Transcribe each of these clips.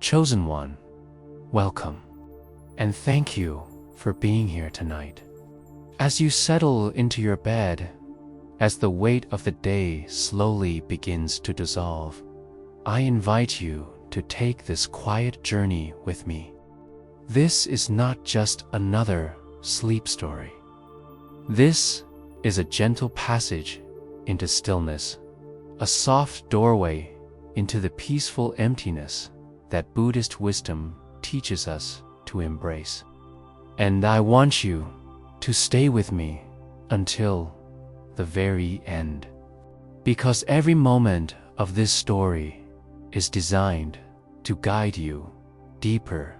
Chosen one, welcome, and thank you for being here tonight. As you settle into your bed, as the weight of the day slowly begins to dissolve, I invite you to take this quiet journey with me. This is not just another sleep story. This is a gentle passage into stillness, a soft doorway into the peaceful emptiness that Buddhist wisdom teaches us to embrace. And I want you to stay with me until the very end, because every moment of this story is designed to guide you deeper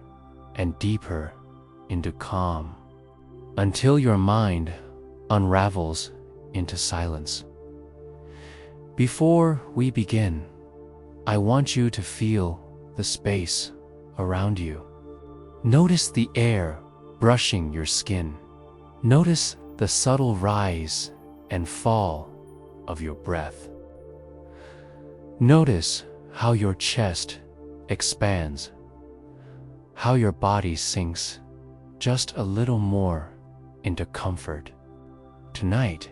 and deeper into calm, until your mind unravels into silence. Before we begin, I want you to feel the space around you. Notice the air brushing your skin. Notice the subtle rise and fall of your breath. Notice how your chest expands, how your body sinks just a little more into comfort. Tonight,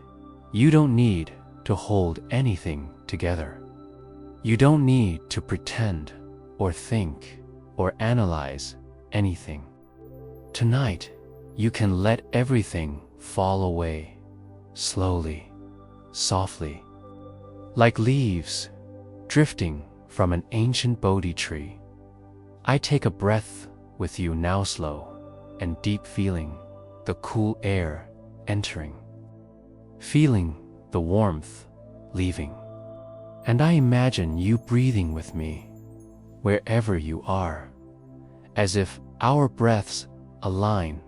you don't need to hold anything together. You don't need to pretend or think or analyze anything. Tonight, you can let everything fall away, slowly, softly, like leaves drifting from an ancient Bodhi tree. I take a breath with you now, slow and deep, feeling the cool air entering, feeling the warmth leaving. And I imagine you breathing with me wherever you are, as if our breaths align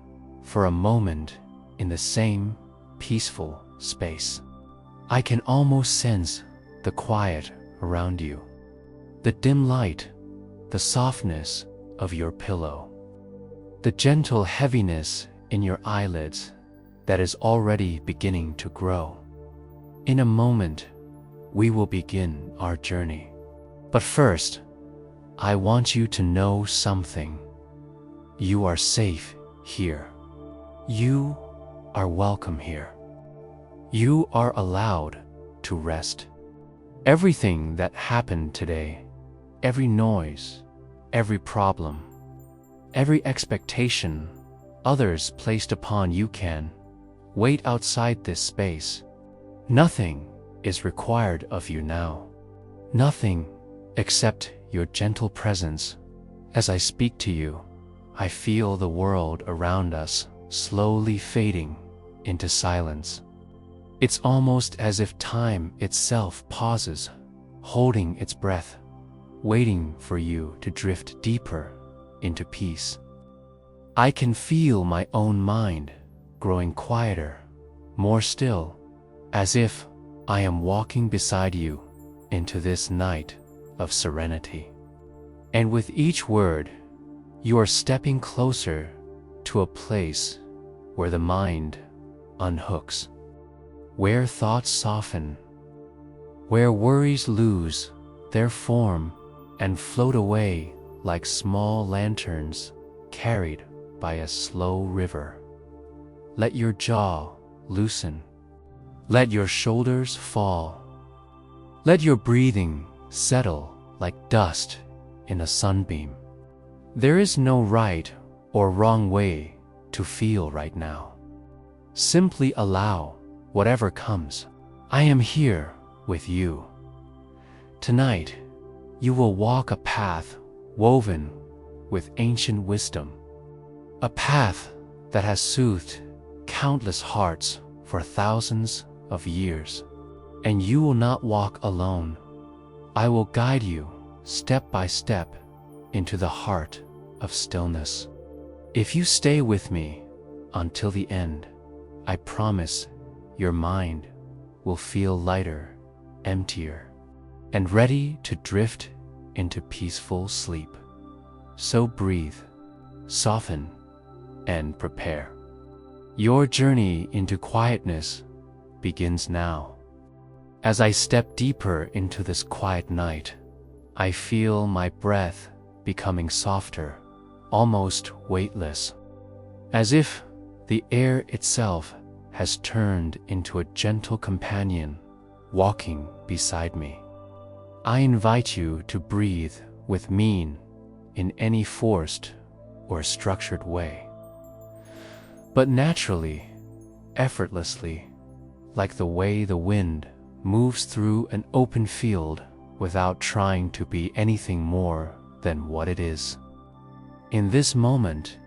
for a moment in the same peaceful space. I can almost sense the quiet around you, the dim light, the softness of your pillow, the gentle heaviness in your eyelids that is already beginning to grow. In a moment, we will begin our journey. But first, I want you to know something. You are safe here. You are welcome here. You are allowed to rest. Everything that happened today, every noise, every problem, every expectation others placed upon you can wait outside this space. Nothing is required of you now. Nothing except your gentle presence. As I speak to you, I feel the world around us slowly fading into silence. It's almost as if time itself pauses, holding its breath, waiting for you to drift deeper into peace. I can feel my own mind growing quieter, more still, as if I am walking beside you into this night of serenity. And with each word, you are stepping closer to a place where the mind unhooks, where thoughts soften, where worries lose their form and float away like small lanterns carried by a slow river. Let your jaw loosen. Let your shoulders fall. Let your breathing settle like dust in a sunbeam. There is no right or wrong way to feel right now. Simply allow whatever comes. I am here with you. Tonight, you will walk a path woven with ancient wisdom, a path that has soothed countless hearts for thousands of years. And you will not walk alone. I will guide you step by step into the heart of stillness. If you stay with me until the end, I promise your mind will feel lighter, emptier, and ready to drift into peaceful sleep. So breathe, soften, and prepare. Your journey into quietness begins now. As I step deeper into this quiet night, I feel my breath becoming softer, almost weightless, as if the air itself has turned into a gentle companion walking beside me. I invite you to breathe with me in any forced or structured way, but naturally, effortlessly, like the way the wind moves through an open field without trying to be anything more than what it is. In this moment,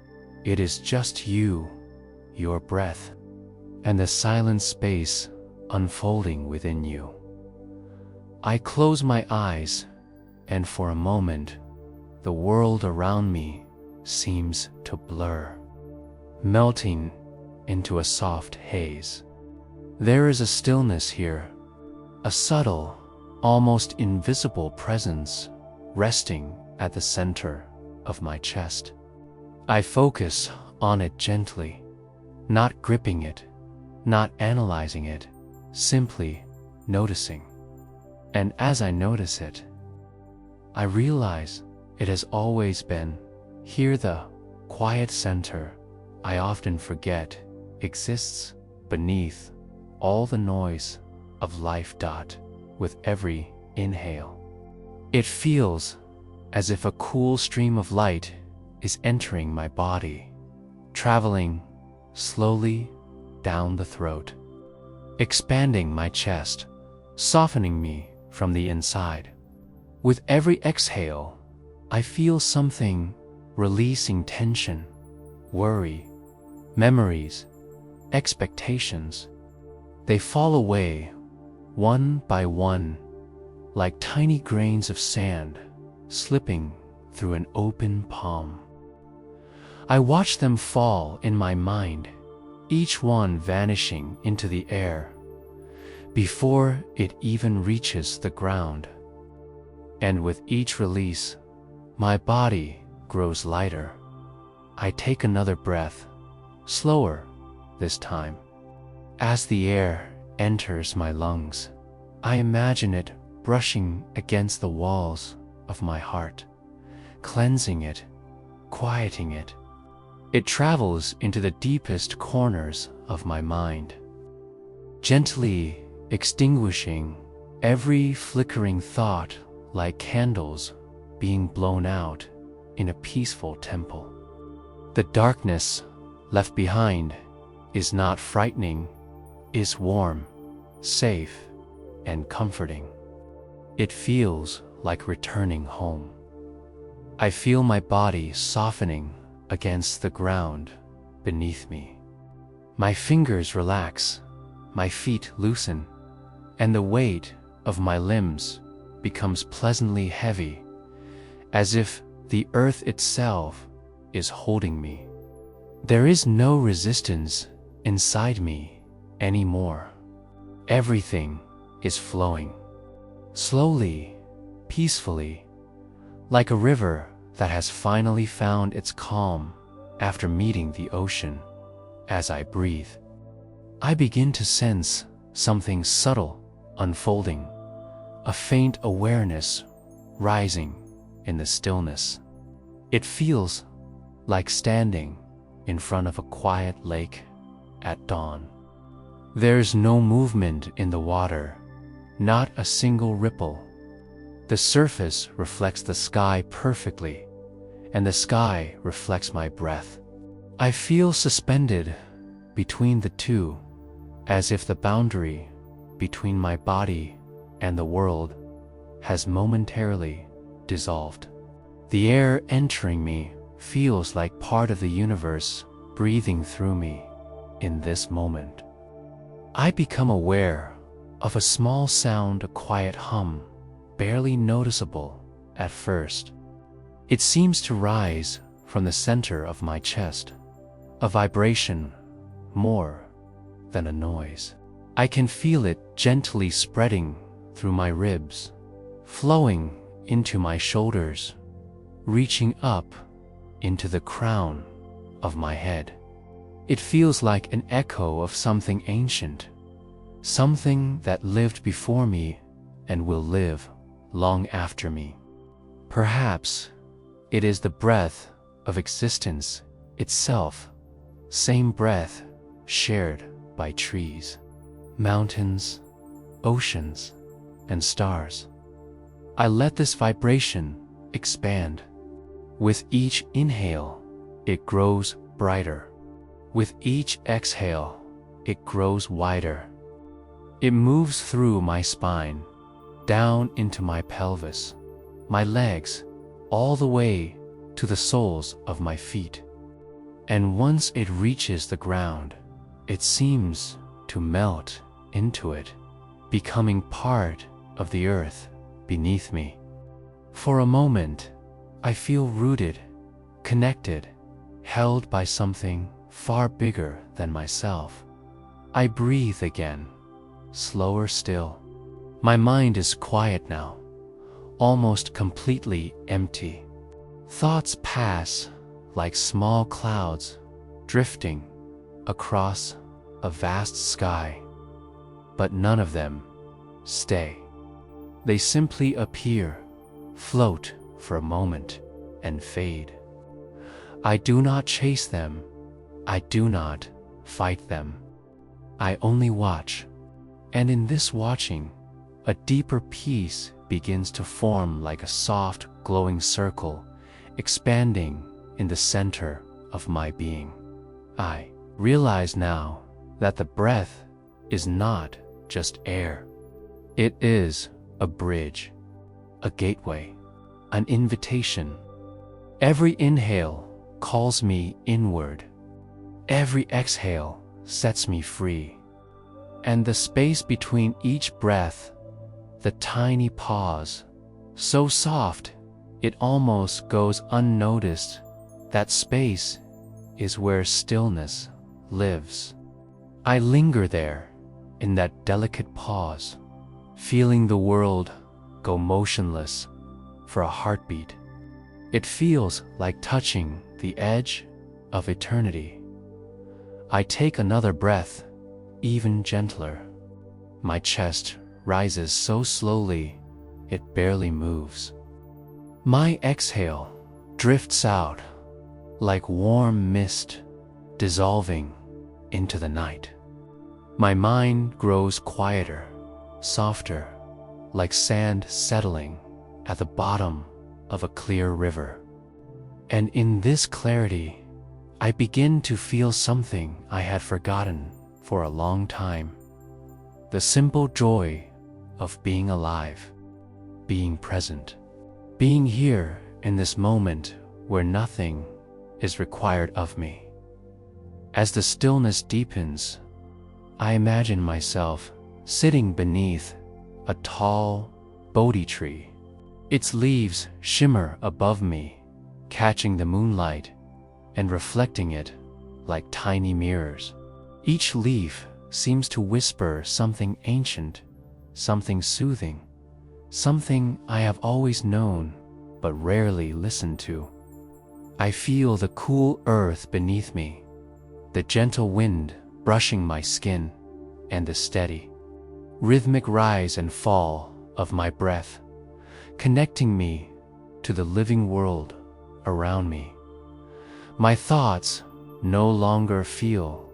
it is just you, your breath, and the silent space unfolding within you. I close my eyes, and for a moment, the world around me seems to blur, melting into a soft haze. There is a stillness here, a subtle, almost invisible presence resting at the center of my chest. I focus on it gently, not gripping it, not analyzing it, simply noticing. And as I notice it, I realize it has always been here, the quiet center I often forget exists beneath all the noise of life. With every inhale, it feels as if a cool stream of light is entering my body, traveling slowly down the throat, expanding my chest, softening me from the inside. With every exhale, I feel something releasing tension, worry, memories, expectations. They fall away one by one, like tiny grains of sand slipping through an open palm. I watch them fall in my mind, each one vanishing into the air before it even reaches the ground. And with each release, my body grows lighter. I take another breath, slower this time. As the air enters my lungs, I imagine it brushing against the walls of my heart, cleansing it, quieting it. It travels into the deepest corners of my mind, gently extinguishing every flickering thought like candles being blown out in a peaceful temple. The darkness left behind is not frightening, is warm, safe, and comforting. It feels like returning home. I feel my body softening against the ground beneath me. My fingers relax, my feet loosen, and the weight of my limbs becomes pleasantly heavy, as if the earth itself is holding me. There is no resistance inside me anymore. Everything is flowing, slowly, peacefully, like a river that has finally found its calm after meeting the ocean. As I breathe, I begin to sense something subtle unfolding, a faint awareness rising in the stillness. It feels like standing in front of a quiet lake at dawn. There's no movement in the water, not a single ripple. The surface reflects the sky perfectly, and the sky reflects my breath. I feel suspended between the two, as if the boundary between my body and the world has momentarily dissolved. The air entering me feels like part of the universe breathing through me in this moment. I become aware of a small sound, a quiet hum, barely noticeable at first. It seems to rise from the center of my chest, a vibration more than a noise. I can feel it gently spreading through my ribs, flowing into my shoulders, reaching up into the crown of my head. It feels like an echo of something ancient, something that lived before me and will live long after me. Perhaps It is the breath of existence itself, same breath shared by trees, mountains, oceans, and stars. I let this vibration expand. With each inhale, it grows brighter. With each exhale, it grows wider. It moves through my spine, down into my pelvis, my legs, all the way to the soles of my feet. And once it reaches the ground, it seems to melt into it, becoming part of the earth beneath me. For a moment, I feel rooted, connected, held by something far bigger than myself. I breathe again, slower still. My mind is quiet now, almost completely empty. Thoughts pass like small clouds drifting across a vast sky, but none of them stay. They simply appear, float for a moment, and fade. I do not chase them. I do not fight them. I only watch. And in this watching, a deeper peace begins to form like a soft, glowing circle, expanding in the center of my being. I realize now that the breath is not just air. It is a bridge, a gateway, an invitation. Every inhale calls me inward. Every exhale sets me free. And the space between each breath, the tiny pause, so soft it almost goes unnoticed, that space is where stillness lives. I linger there in that delicate pause, feeling the world go motionless for a heartbeat. It feels like touching the edge of eternity. I take another breath, even gentler. My chest rises so slowly, it barely moves. My exhale drifts out like warm mist dissolving into the night. My mind grows quieter, softer, like sand settling at the bottom of a clear river. And in this clarity, I begin to feel something I had forgotten for a long time. The simple joy of being alive, being present, being here in this moment where nothing is required of me. As the stillness deepens, I imagine myself sitting beneath a tall Bodhi tree. Its leaves shimmer above me, catching the moonlight and reflecting it like tiny mirrors. Each leaf seems to whisper something ancient, something soothing, something I have always known but rarely listened to. I feel the cool earth beneath me, the gentle wind brushing my skin, and the steady, rhythmic rise and fall of my breath, connecting me to the living world around me. My thoughts no longer feel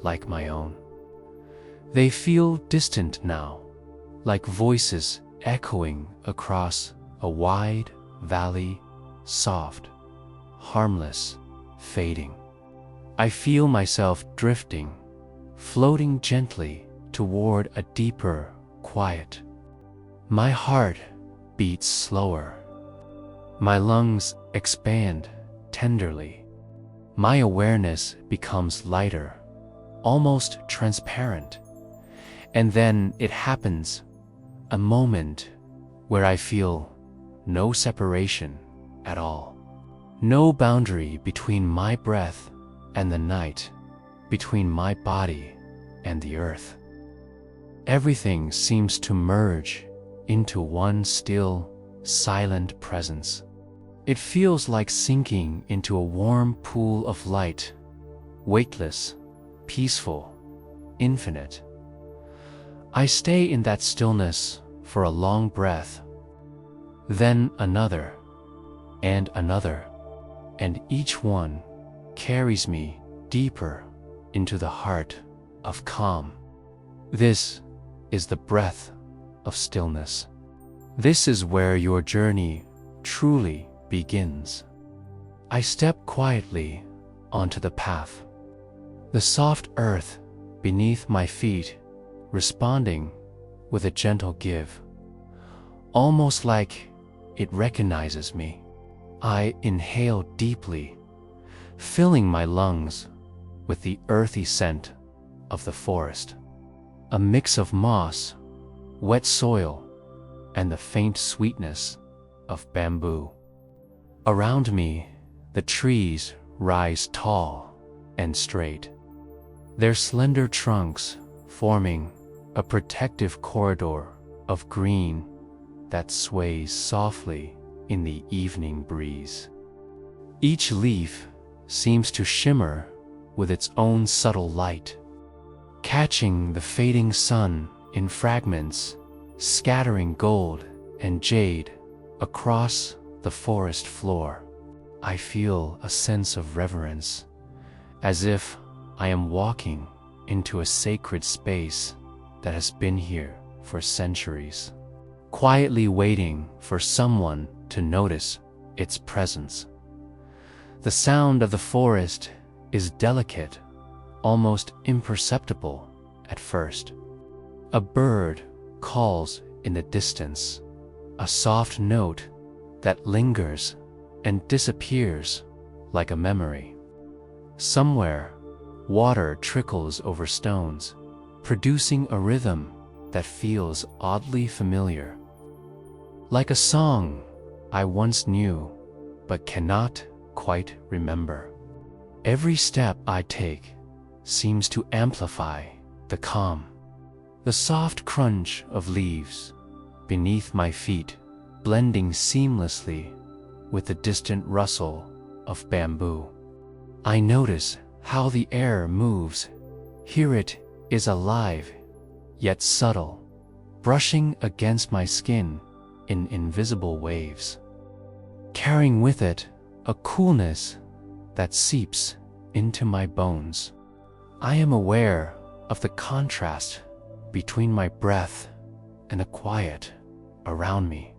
like my own. They feel distant now, like voices echoing across a wide valley, soft, harmless, fading. I feel myself drifting, floating gently toward a deeper quiet. My heart beats slower. My lungs expand tenderly. My awareness becomes lighter, almost transparent. And then it happens, a moment where I feel no separation at all. No boundary between my breath and the night, between my body and the earth. Everything seems to merge into one still, silent presence. It feels like sinking into a warm pool of light, weightless, peaceful, infinite. I stay in that stillness for a long breath, then another, and another, and each one carries me deeper into the heart of calm. This is the breath of stillness. This is where your journey truly begins. I step quietly onto the path, the soft earth beneath my feet responding with a gentle give, almost like it recognizes me. I inhale deeply, filling my lungs with the earthy scent of the forest, a mix of moss, wet soil, and the faint sweetness of bamboo. Around me, the trees rise tall and straight, their slender trunks forming a protective corridor of green that sways softly in the evening breeze. Each leaf seems to shimmer with its own subtle light, catching the fading sun in fragments, scattering gold and jade across the forest floor. I feel a sense of reverence, as if I am walking into a sacred space that has been here for centuries, quietly waiting for someone to notice its presence. The sound of the forest is delicate, almost imperceptible at first. A bird calls in the distance, a soft note that lingers and disappears like a memory. Somewhere, water trickles over stones, producing a rhythm that feels oddly familiar, like a song I once knew but cannot quite remember. Every step I take seems to amplify the calm. The soft crunch of leaves beneath my feet blending seamlessly with the distant rustle of bamboo. I notice how the air moves. Here it is alive, yet subtle, brushing against my skin in invisible waves, carrying with it a coolness that seeps into my bones. I am aware of the contrast between my breath and the quiet around me.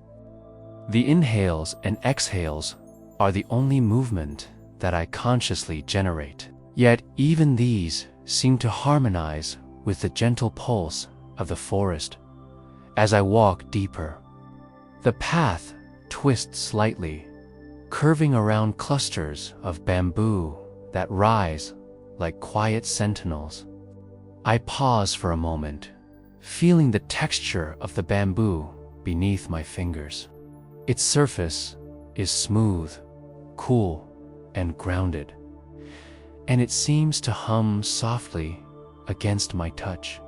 The inhales and exhales are the only movement that I consciously generate. Yet even these seem to harmonize with the gentle pulse of the forest as I walk deeper. The path twists slightly, curving around clusters of bamboo that rise like quiet sentinels. I pause for a moment, feeling the texture of the bamboo beneath my fingers. Its surface is smooth, cool, and grounded, and it seems to hum softly against my touch.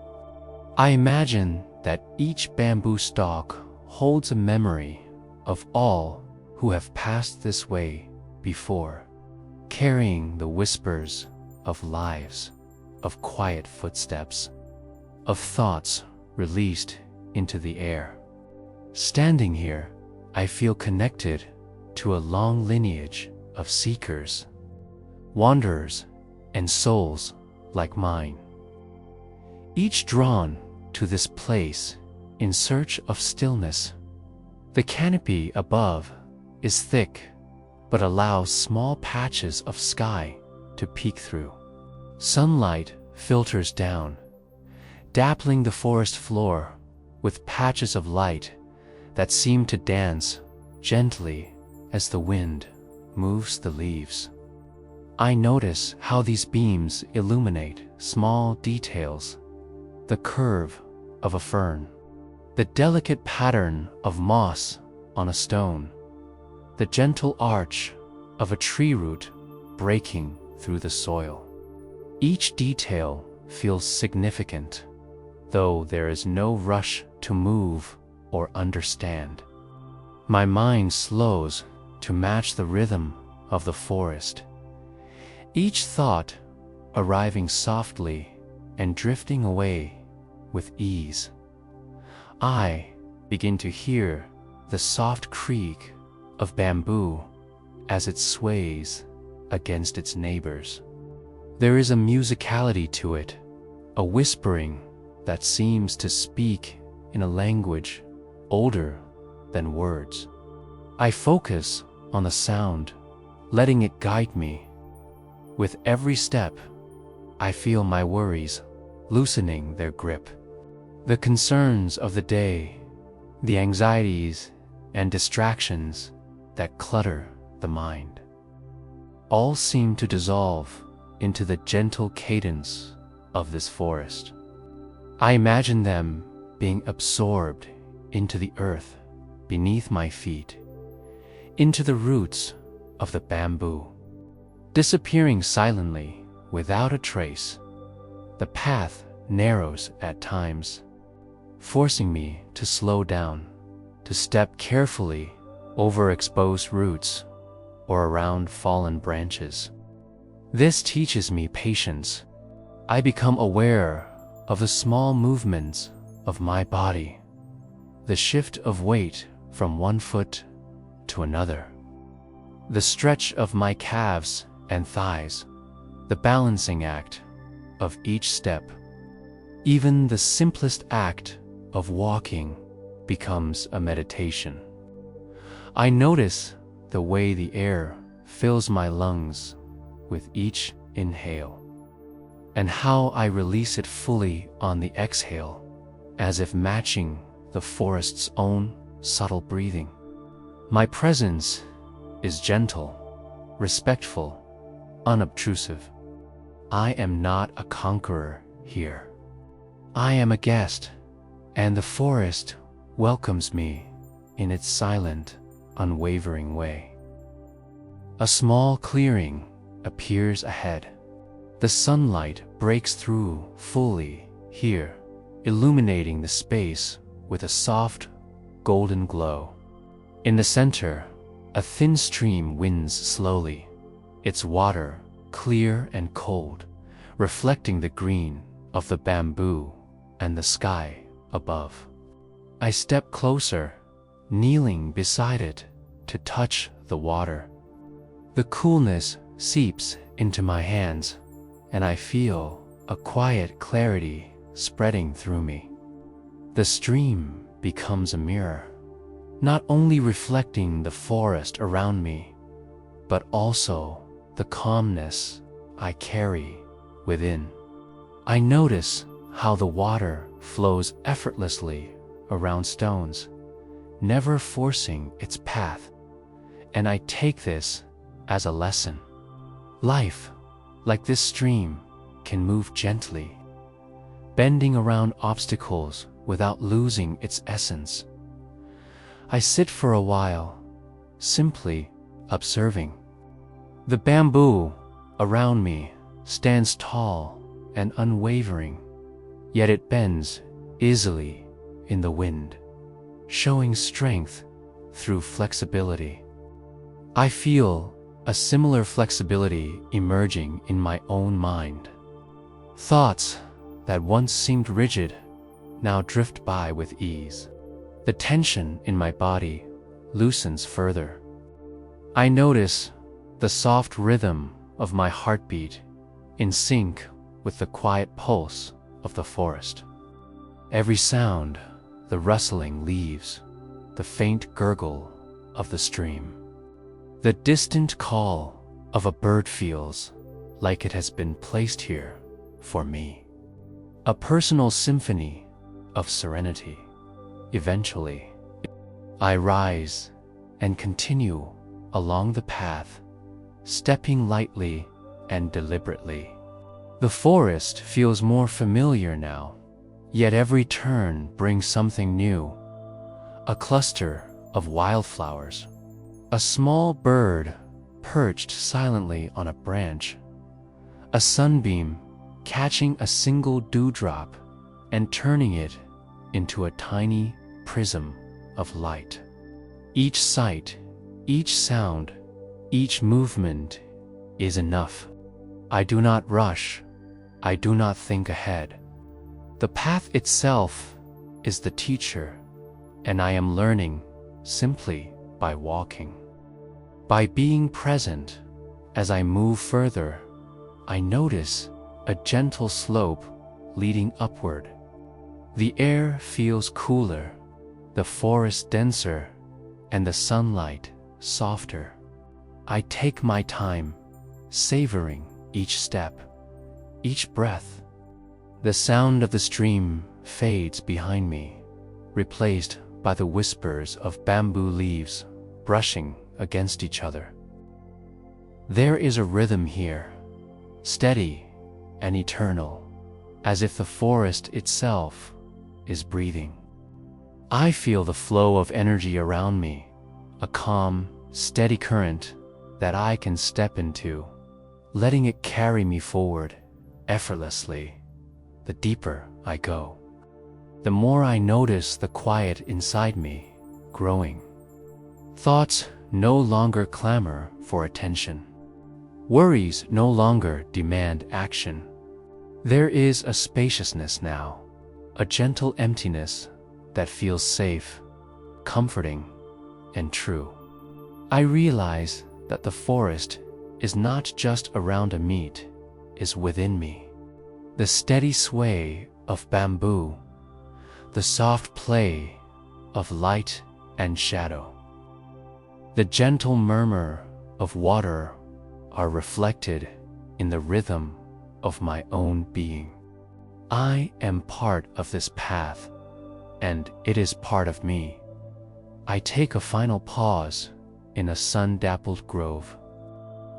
I imagine that each bamboo stalk holds a memory of all who have passed this way before, carrying the whispers of lives, of quiet footsteps, of thoughts released into the air. Standing here, I feel connected to a long lineage of seekers, wanderers, and souls like mine, each drawn to this place in search of stillness. The canopy above is thick, but allows small patches of sky to peek through. Sunlight filters down, dappling the forest floor with patches of light that seem to dance gently as the wind moves the leaves. I notice how these beams illuminate small details: the curve of a fern, the delicate pattern of moss on a stone, the gentle arch of a tree root breaking through the soil. Each detail feels significant, though there is no rush to move or understand. My mind slows to match the rhythm of the forest, each thought arriving softly and drifting away with ease. I begin to hear the soft creak of bamboo as it sways against its neighbors. There is a musicality to it, a whispering that seems to speak in a language older than words. I focus on the sound, letting it guide me. With every step, I feel my worries loosening their grip. The concerns of the day, the anxieties and distractions that clutter the mind, all seem to dissolve into the gentle cadence of this forest. I imagine them being absorbed into the earth beneath my feet, into the roots of the bamboo, disappearing silently without a trace. The path narrows at times, forcing me to slow down, to step carefully over exposed roots or around fallen branches. This teaches me patience. I become aware of the small movements of my body, the shift of weight from one foot to another, the stretch of my calves and thighs, the balancing act of each step. Even the simplest act of walking becomes a meditation. I notice the way the air fills my lungs with each inhale, and how I release it fully on the exhale, as if matching the forest's own subtle breathing. My presence is gentle, respectful, unobtrusive. I am not a conqueror here. I am a guest, and the forest welcomes me in its silent, unwavering way. A small clearing appears ahead. The sunlight breaks through fully here, illuminating the space with a soft, golden glow. In the center, a thin stream winds slowly, its water clear and cold, reflecting the green of the bamboo and the sky above. I step closer, kneeling beside it to touch the water. The coolness seeps into my hands, and I feel a quiet clarity spreading through me. The stream becomes a mirror, not only reflecting the forest around me, but also the calmness I carry within. I notice how the water flows effortlessly around stones, never forcing its path, and I take this as a lesson. Life, like this stream, can move gently, bending around obstacles without losing its essence. I sit for a while, simply observing. The bamboo around me stands tall and unwavering, yet it bends easily in the wind, showing strength through flexibility. I feel a similar flexibility emerging in my own mind. Thoughts that once seemed rigid now drift by with ease. The tension in my body loosens further. I notice the soft rhythm of my heartbeat in sync with the quiet pulse of the forest. Every sound, the rustling leaves, the faint gurgle of the stream, the distant call of a bird feels like it has been placed here for me. A personal symphony of serenity. Eventually, I rise and continue along the path, stepping lightly and deliberately. The forest feels more familiar now, yet every turn brings something new. A cluster of wildflowers, a small bird perched silently on a branch, a sunbeam catching a single dewdrop and turning it into a tiny prism of light. Each sight, each sound, each movement is enough. I do not rush. I do not think ahead. The path itself is the teacher, and I am learning simply by walking. By being present, as I move further, I notice a gentle slope leading upward. The air feels cooler, the forest denser, and the sunlight softer. I take my time, savoring each step, each breath. The sound of the stream fades behind me, replaced by the whispers of bamboo leaves brushing against each other. There is a rhythm here, steady and eternal, as if the forest itself is breathing. I feel the flow of energy around me, a calm, steady current that I can step into, letting it carry me forward effortlessly. The deeper I go, the more I notice the quiet inside me growing. Thoughts no longer clamor for attention. Worries no longer demand action. There is a spaciousness now, a gentle emptiness that feels safe, comforting, and true. I realize that the forest is not just around me, is within me. The steady sway of bamboo, the soft play of light and shadow, the gentle murmur of water are reflected in the rhythm of my own being. I am part of this path, and it is part of me. I take a final pause in a sun-dappled grove.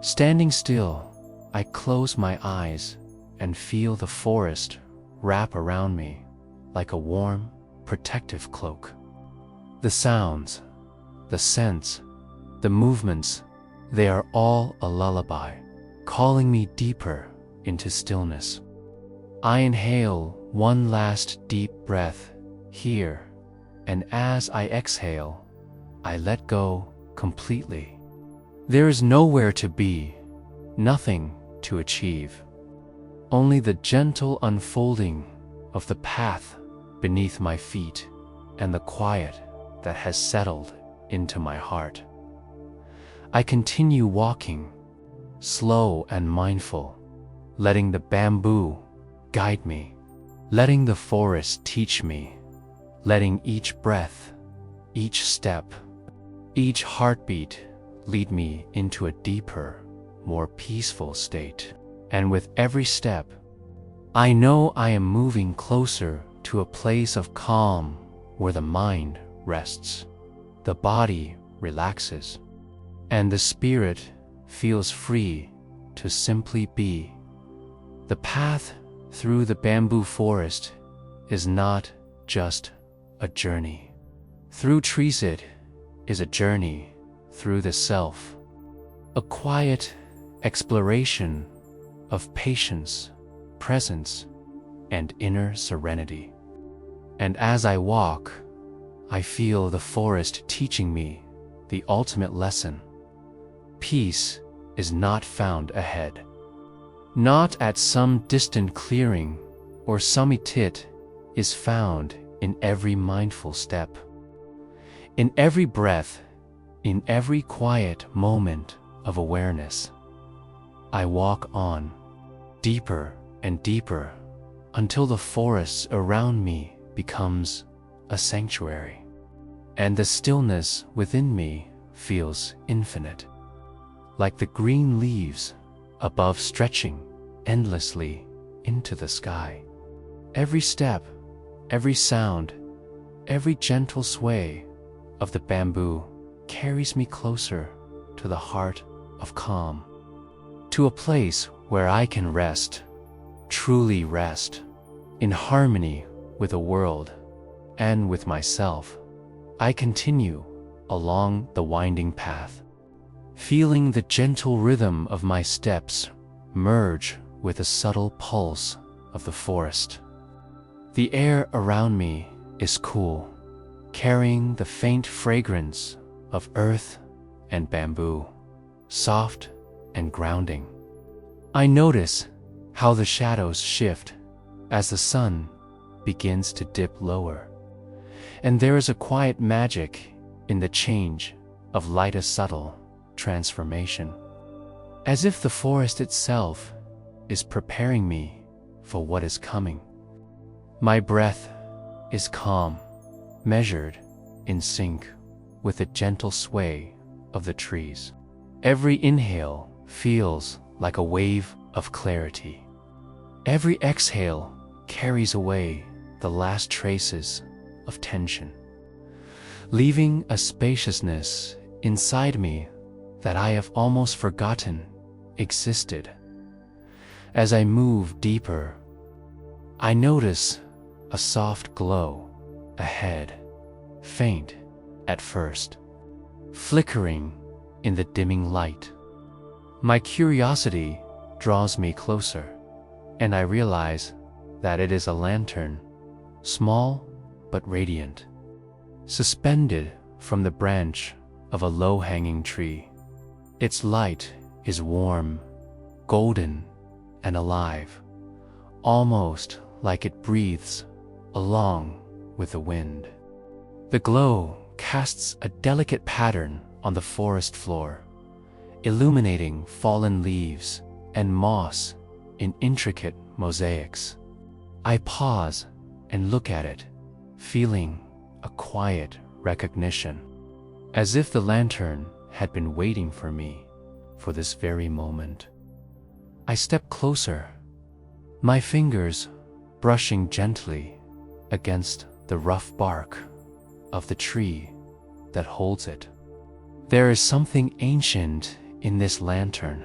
Standing still, I close my eyes and feel the forest wrap around me like a warm, protective cloak. The sounds, the scents, the movements, they are all a lullaby, calling me deeper into stillness. I inhale one last deep breath here, and as I exhale, I let go completely. There is nowhere to be, nothing to achieve, only the gentle unfolding of the path beneath my feet and the quiet that has settled into my heart. I continue walking, slow and mindful, letting the bamboo guide me, letting the forest teach me, letting each breath, each step, each heartbeat lead me into a deeper, more peaceful state. And with every step, I know I am moving closer to a place of calm where the mind rests, the body relaxes, and the spirit feels free to simply be. The path through the bamboo forest is not just a journey. Through trees, it is a journey through the self, a quiet exploration of patience, presence, and inner serenity. And as I walk, I feel the forest teaching me the ultimate lesson. Peace is not found ahead, not at some distant clearing or summit. It is found in every mindful step, in every breath, in every quiet moment of awareness. I walk on, deeper and deeper, until the forest around me becomes a sanctuary, and the stillness within me feels infinite, like the green leaves above stretching endlessly into the sky. Every step, every sound, every gentle sway of the bamboo carries me closer to the heart of calm, to a place where I can rest, truly rest, in harmony with the world and with myself. I continue along the winding path, feeling the gentle rhythm of my steps merge with the subtle pulse of the forest. The air around me is cool, carrying the faint fragrance of earth and bamboo, soft and grounding. I notice how the shadows shift as the sun begins to dip lower, and there is a quiet magic in the change of light, a subtle transformation. As if the forest itself is preparing me for what is coming. My breath is calm, measured, in sync with the gentle sway of the trees. Every inhale feels like a wave of clarity. Every exhale carries away the last traces of tension, leaving a spaciousness inside me that I have almost forgotten existed. As I move deeper, I notice a soft glow ahead, faint at first, flickering in the dimming light. My curiosity draws me closer, and I realize that it is a lantern, small but radiant, suspended from the branch of a low-hanging tree. Its light is warm, golden, and alive, almost like it breathes along with the wind. The glow casts a delicate pattern on the forest floor, illuminating fallen leaves and moss in intricate mosaics. I pause and look at it, feeling a quiet recognition, as if the lantern had been waiting for me for this very moment. I step closer, my fingers brushing gently against the rough bark of the tree that holds it. There is something ancient in this lantern,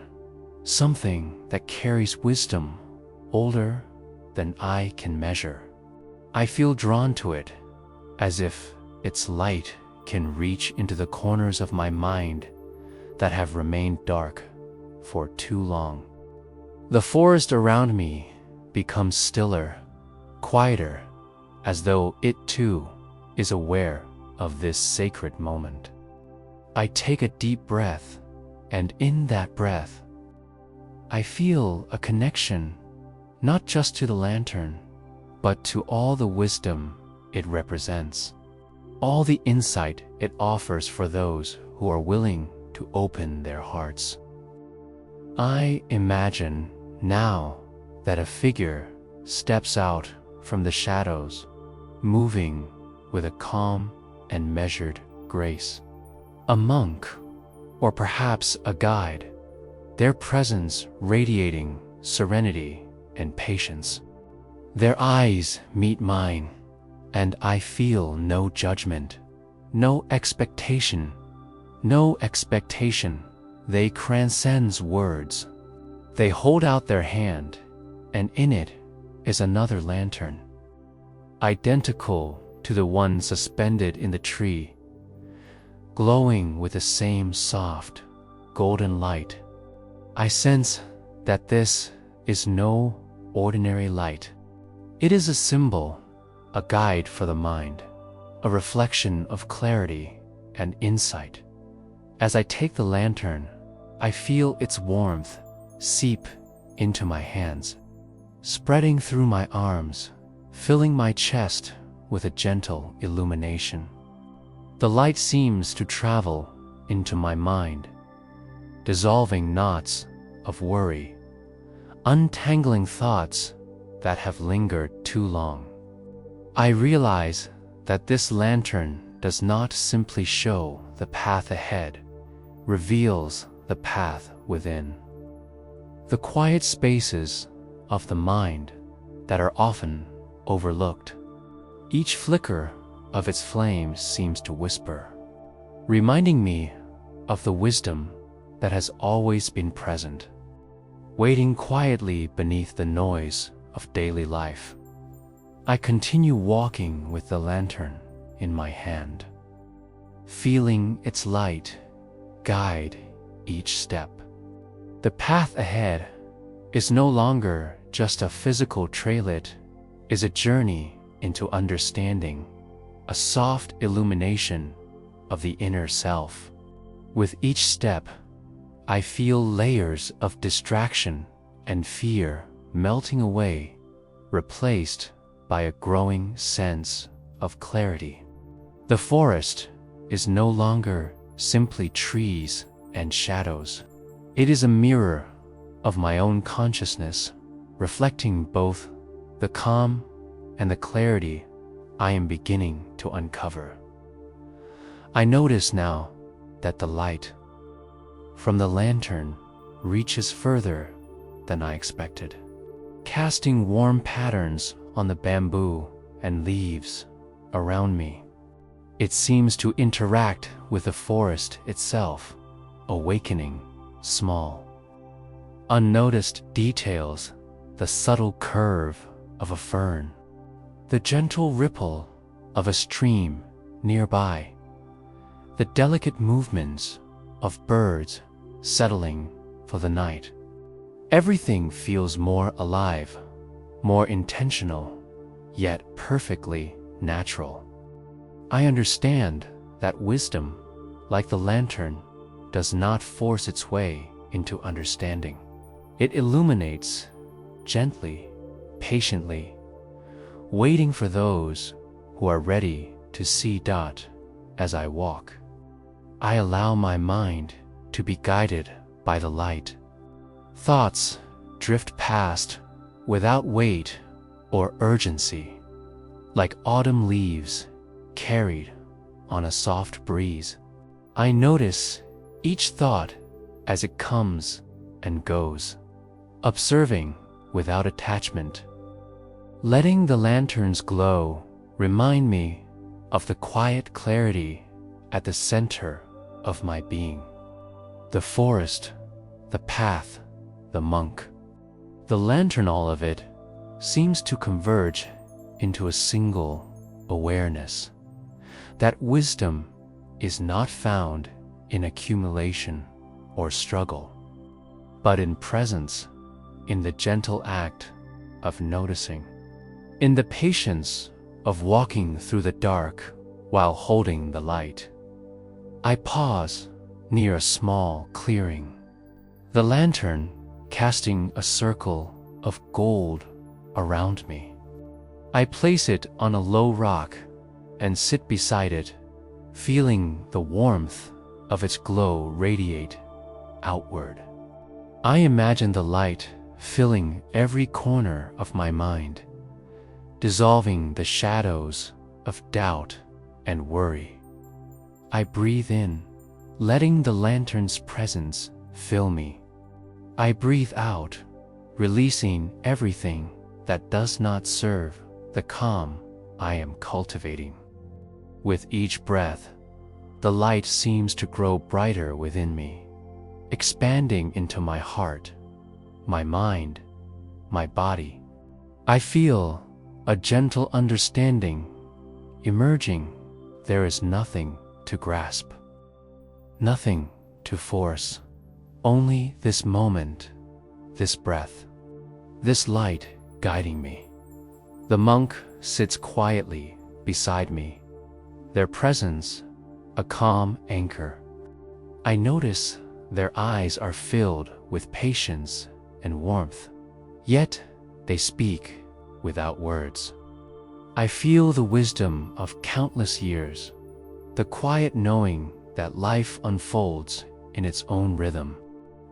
something that carries wisdom older than I can measure. I feel drawn to it, as if its light can reach into the corners of my mind that have remained dark for too long. The forest around me becomes stiller, quieter, as though it too is aware of this sacred moment. I take a deep breath, and in that breath, I feel a connection, not just to the lantern, but to all the wisdom it represents, all the insight it offers for those who are willing to open their hearts. I imagine now that a figure steps out from the shadows, moving with a calm and measured grace. A monk, or perhaps a guide, their presence radiating serenity and patience. Their eyes meet mine, and I feel no judgment, no expectation. They transcend words. They hold out their hand, and in it is another lantern, identical to the one suspended in the tree, glowing with the same soft, golden light. I sense that this is no ordinary light. It is a symbol, a guide for the mind, a reflection of clarity and insight. As I take the lantern, I feel its warmth seep into my hands, spreading through my arms, filling my chest with a gentle illumination. The light seems to travel into my mind, dissolving knots of worry, untangling thoughts that have lingered too long. I realize that this lantern does not simply show the path ahead, reveals the path within. The quiet spaces of the mind that are often overlooked. Each flicker of its flames seems to whisper, reminding me of the wisdom that has always been present, waiting quietly beneath the noise of daily life. I continue walking with the lantern in my hand, feeling its light guide each step. The path ahead is no longer just a physical trail, it is a journey into understanding, a soft illumination of the inner self. With each step, I feel layers of distraction and fear melting away, replaced by a growing sense of clarity. The forest is no longer simply trees and shadows. It is a mirror of my own consciousness, reflecting both the calm and the clarity I am beginning to uncover. I notice now that the light from the lantern reaches further than I expected, casting warm patterns on the bamboo and leaves around me. It seems to interact with the forest itself, awakening small, unnoticed details, the subtle curve of a fern, the gentle ripple of a stream nearby, the delicate movements of birds settling for the night. Everything feels more alive, more intentional, yet perfectly natural. I understand that wisdom, like the lantern, does not force its way into understanding. It illuminates gently, patiently, waiting for those who are ready to see. As I walk, I allow my mind to be guided by the light. Thoughts drift past without weight or urgency, like autumn leaves carried on a soft breeze. I notice each thought as it comes and goes, observing without attachment. Letting the lantern's glow remind me of the quiet clarity at the center of my being. The forest, the path, the monk, the lantern, all of it seems to converge into a single awareness that wisdom is not found in accumulation or struggle, but in presence, in the gentle act of noticing, in the patience of walking through the dark while holding the light. I pause near a small clearing, the lantern casting a circle of gold around me. I place it on a low rock and sit beside it, feeling the warmth of its glow radiate outward. I imagine the light filling every corner of my mind, dissolving the shadows of doubt and worry. I breathe in, letting the lantern's presence fill me. I breathe out, releasing everything that does not serve the calm I am cultivating. With each breath, the light seems to grow brighter within me, expanding into my heart, my mind, my body. I feel a gentle understanding emerging. There is nothing to grasp, nothing to force, only this moment, this breath, this light guiding me. The monk sits quietly beside me, their presence a calm anchor. I notice their eyes are filled with patience and warmth, yet they speak without words. I feel the wisdom of countless years, the quiet knowing that life unfolds in its own rhythm.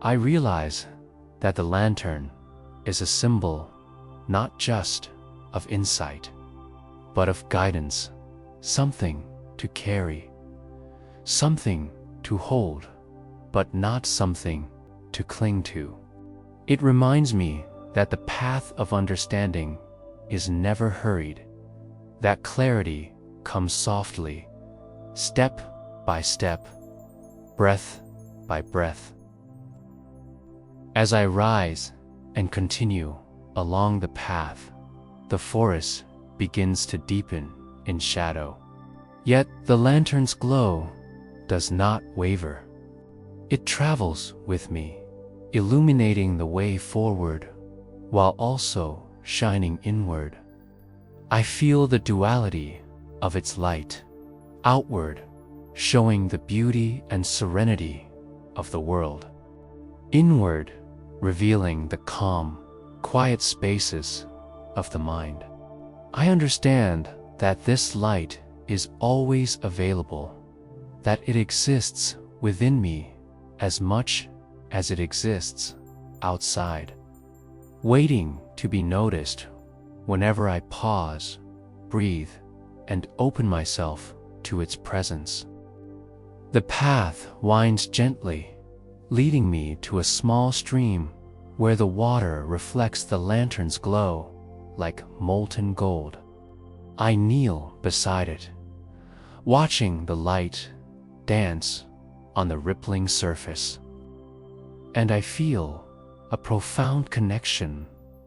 I realize that the lantern is a symbol not just of insight, but of guidance, something to carry, something to hold, but not something to cling to. It reminds me that the path of understanding is never hurried, that clarity comes softly, step by step, breath by breath. As I rise and continue along the path, the forest begins to deepen in shadow. Yet the lantern's glow does not waver. It travels with me, illuminating the way forward while also shining inward. I feel the duality of its light, outward, showing the beauty and serenity of the world, inward, revealing the calm, quiet spaces of the mind. I understand that this light is always available, that it exists within me as much as it exists outside, waiting to be noticed whenever I pause, breathe, and open myself to its presence. The path winds gently, leading me to a small stream where the water reflects the lantern's glow like molten gold. I kneel beside it, watching the light dance on the rippling surface, and I feel a profound connection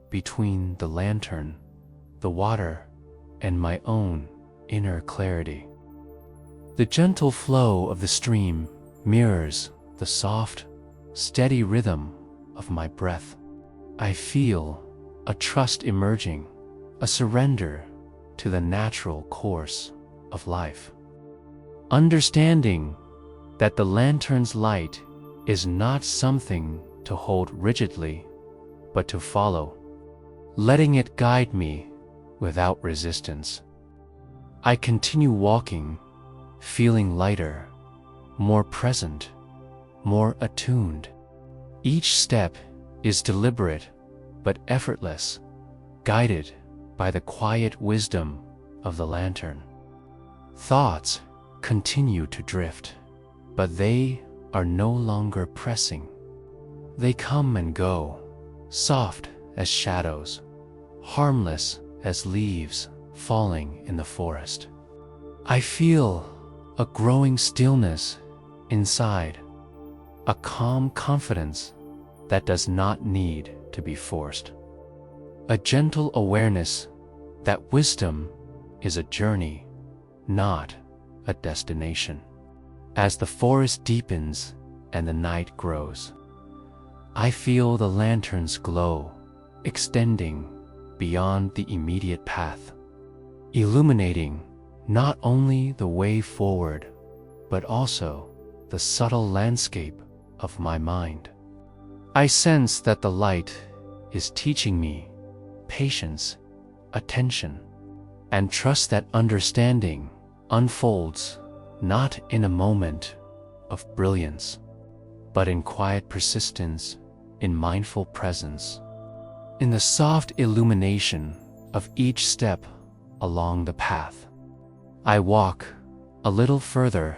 between the lantern, the water, and my own inner clarity. The gentle flow of the stream mirrors the soft, steady rhythm of my breath. I feel a trust emerging, a surrender to the natural course of life. Understanding that the lantern's light is not something to hold rigidly, but to follow, letting it guide me without resistance. I continue walking, feeling lighter, more present, more attuned. Each step is deliberate but effortless, guided by the quiet wisdom of the lantern. Thoughts continue to drift, but they are no longer pressing. They come and go, soft as shadows, harmless as leaves falling in the forest. I feel a growing stillness inside, a calm confidence that does not need to be forced, a gentle awareness that wisdom is a journey, not a destination. As the forest deepens and the night grows, I feel the lantern's glow extending beyond the immediate path, illuminating not only the way forward, but also the subtle landscape of my mind. I sense that the light is teaching me patience, attention, and trust that understanding unfolds not in a moment of brilliance, but in quiet persistence, in mindful presence, in the soft illumination of each step along the path. I walk a little further,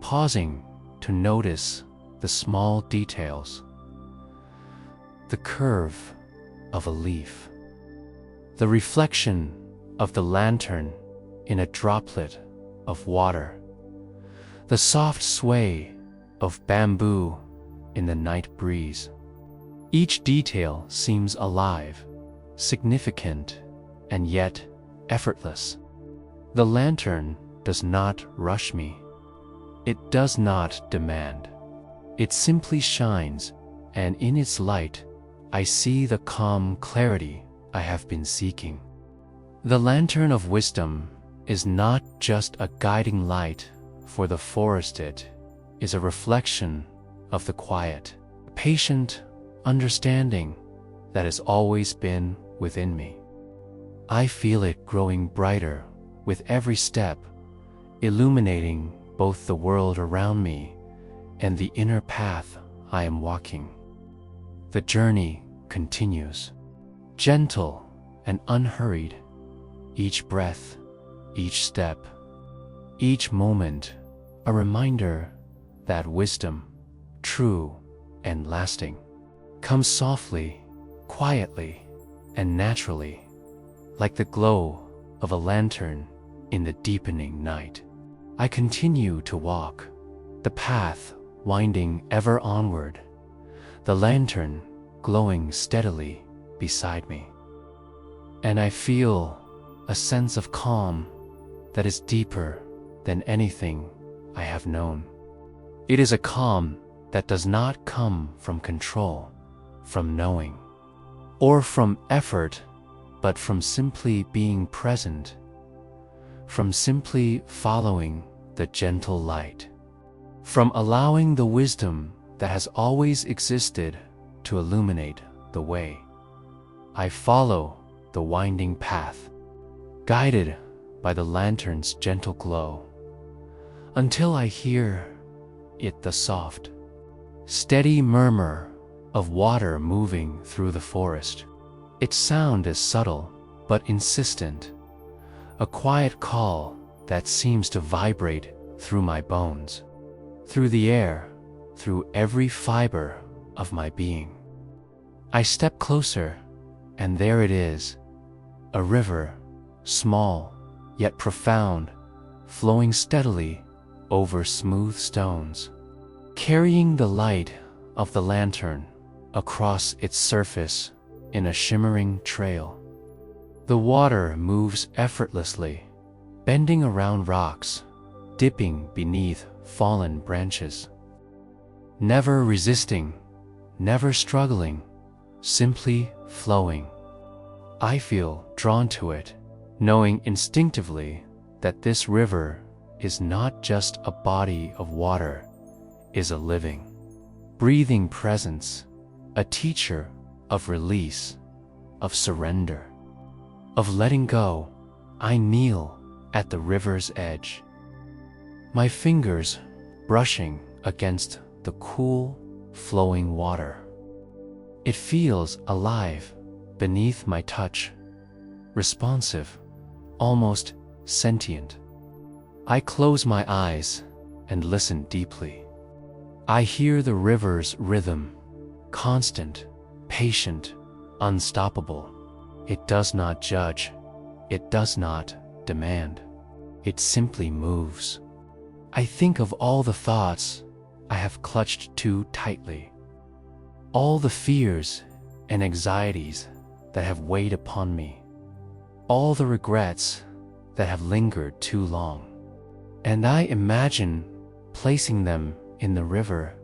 pausing to notice the small details, the curve of a leaf, the reflection of the lantern in a droplet of water, the soft sway of bamboo in the night breeze. Each detail seems alive, significant, and yet effortless. The lantern does not rush me. It does not demand. It simply shines, and in its light, I see the calm clarity I have been seeking. The lantern of wisdom is not just a guiding light for the forest, it is a reflection of the quiet, patient understanding that has always been within me. I feel it growing brighter with every step, illuminating both the world around me and the inner path I am walking. The journey continues, gentle and unhurried, each breath, each step, each moment a reminder that wisdom, true and lasting, comes softly, quietly, and naturally, like the glow of a lantern in the deepening night. I continue to walk, the path winding ever onward, the lantern glowing steadily beside me. And I feel a sense of calm that is deeper than anything I have known. It is a calm that does not come from control, from knowing, or from effort, but from simply being present, from simply following the gentle light, from allowing the wisdom that has always existed to illuminate the way. I follow the winding path, guided by the lantern's gentle glow, until I hear it, the soft, steady murmur of water moving through the forest. Its sound is subtle but insistent, a quiet call that seems to vibrate through my bones, through the air, through every fiber of my being. I step closer, and there it is, a river, small yet profound, flowing steadily over smooth stones, carrying the light of the lantern across its surface in a shimmering trail. The water moves effortlessly, bending around rocks, dipping beneath fallen branches. Never resisting, never struggling, simply flowing. I feel drawn to it, knowing instinctively that this river is not just a body of water, is a living, breathing presence, a teacher of release, of surrender, of letting go. I kneel at the river's edge, my fingers brushing against the cool, flowing water. It feels alive beneath my touch, responsive, almost sentient. I close my eyes and listen deeply. I hear the river's rhythm, constant, patient, unstoppable. It does not judge. It does not demand. It simply moves. I think of all the thoughts I have clutched too tightly, all the fears and anxieties that have weighed upon me, all the regrets that have lingered too long. And I imagine placing them in the river,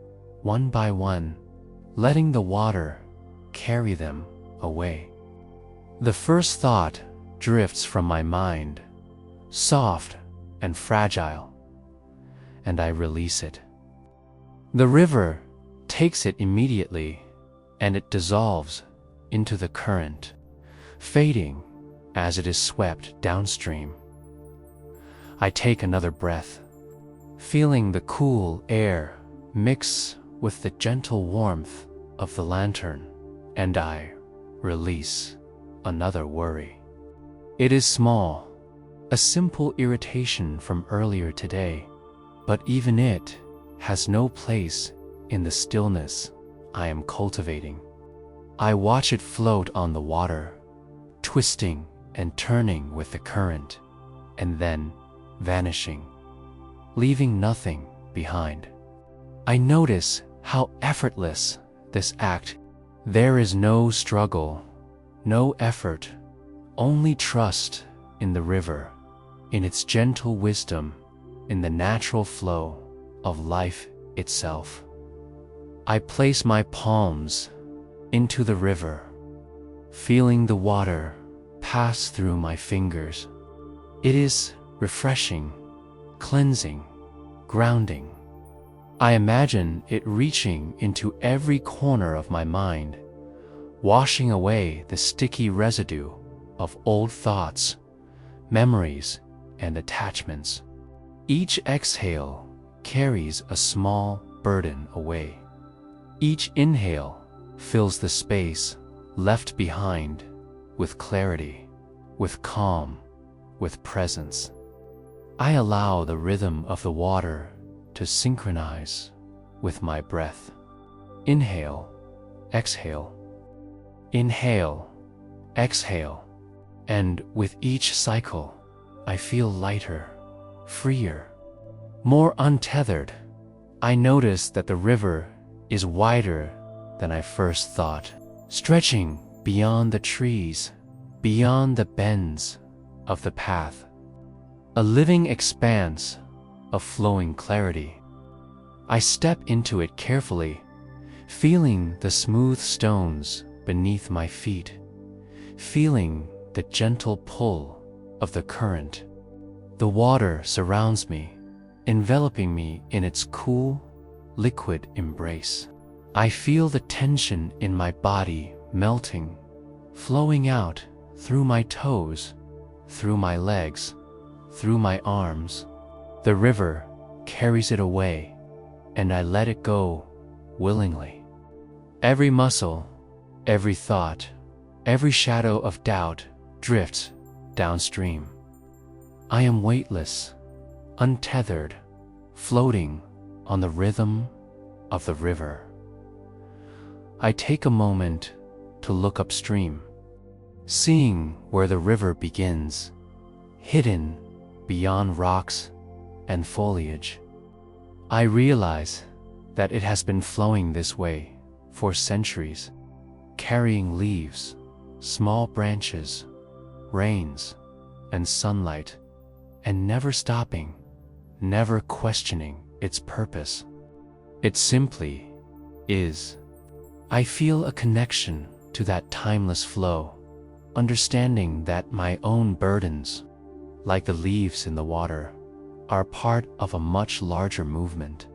one by one, letting the water carry them away. The first thought drifts from my mind, soft and fragile, and I release it. The river takes it immediately, and it dissolves into the current, fading as it is swept downstream. I take another breath, feeling the cool air mix with the gentle warmth of the lantern, and I release another worry. It is small, a simple irritation from earlier today, but even it has no place in the stillness I am cultivating. I watch it float on the water, twisting and turning with the current, and then vanishing, leaving nothing behind. I notice how effortless this act. There is no struggle, no effort, only trust in the river, in its gentle wisdom, in the natural flow of life itself. I place my palms into the river, feeling the water pass through my fingers. It is refreshing, cleansing, grounding. I imagine it reaching into every corner of my mind, washing away the sticky residue of old thoughts, memories, and attachments. Each exhale carries a small burden away. Each inhale fills the space left behind with clarity, with calm, with presence. I allow the rhythm of the water to synchronize with my breath. Inhale, exhale. Inhale, exhale. And with each cycle, I feel lighter, freer, more untethered. I notice that the river is wider than I first thought, stretching beyond the trees, beyond the bends of the path. A living expanse of flowing clarity. I step into it carefully, feeling the smooth stones beneath my feet, feeling the gentle pull of the current. The water surrounds me, enveloping me in its cool, liquid embrace. I feel the tension in my body melting, flowing out through my toes, through my legs, through my arms. The river carries it away, and I let it go willingly. Every muscle, every thought, every shadow of doubt drifts downstream. I am weightless, untethered, floating on the rhythm of the river. I take a moment to look upstream, seeing where the river begins, hidden beyond rocks and foliage. I realize that it has been flowing this way for centuries, carrying leaves, small branches, rains, and sunlight, and never stopping, never questioning its purpose. It simply is. I feel a connection to that timeless flow, understanding that my own burdens, like the leaves in the water, are part of a much larger movement.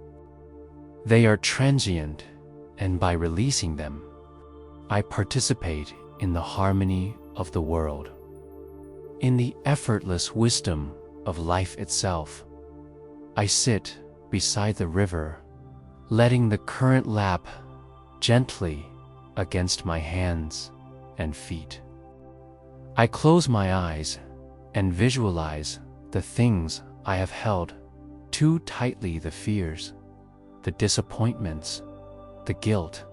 They are transient, and by releasing them, I participate in the harmony of the world, in the effortless wisdom of life itself. I sit beside the river, letting the current lap gently against my hands and feet. I close my eyes and visualize the things I have held too tightly, the fears, the disappointments, the guilt.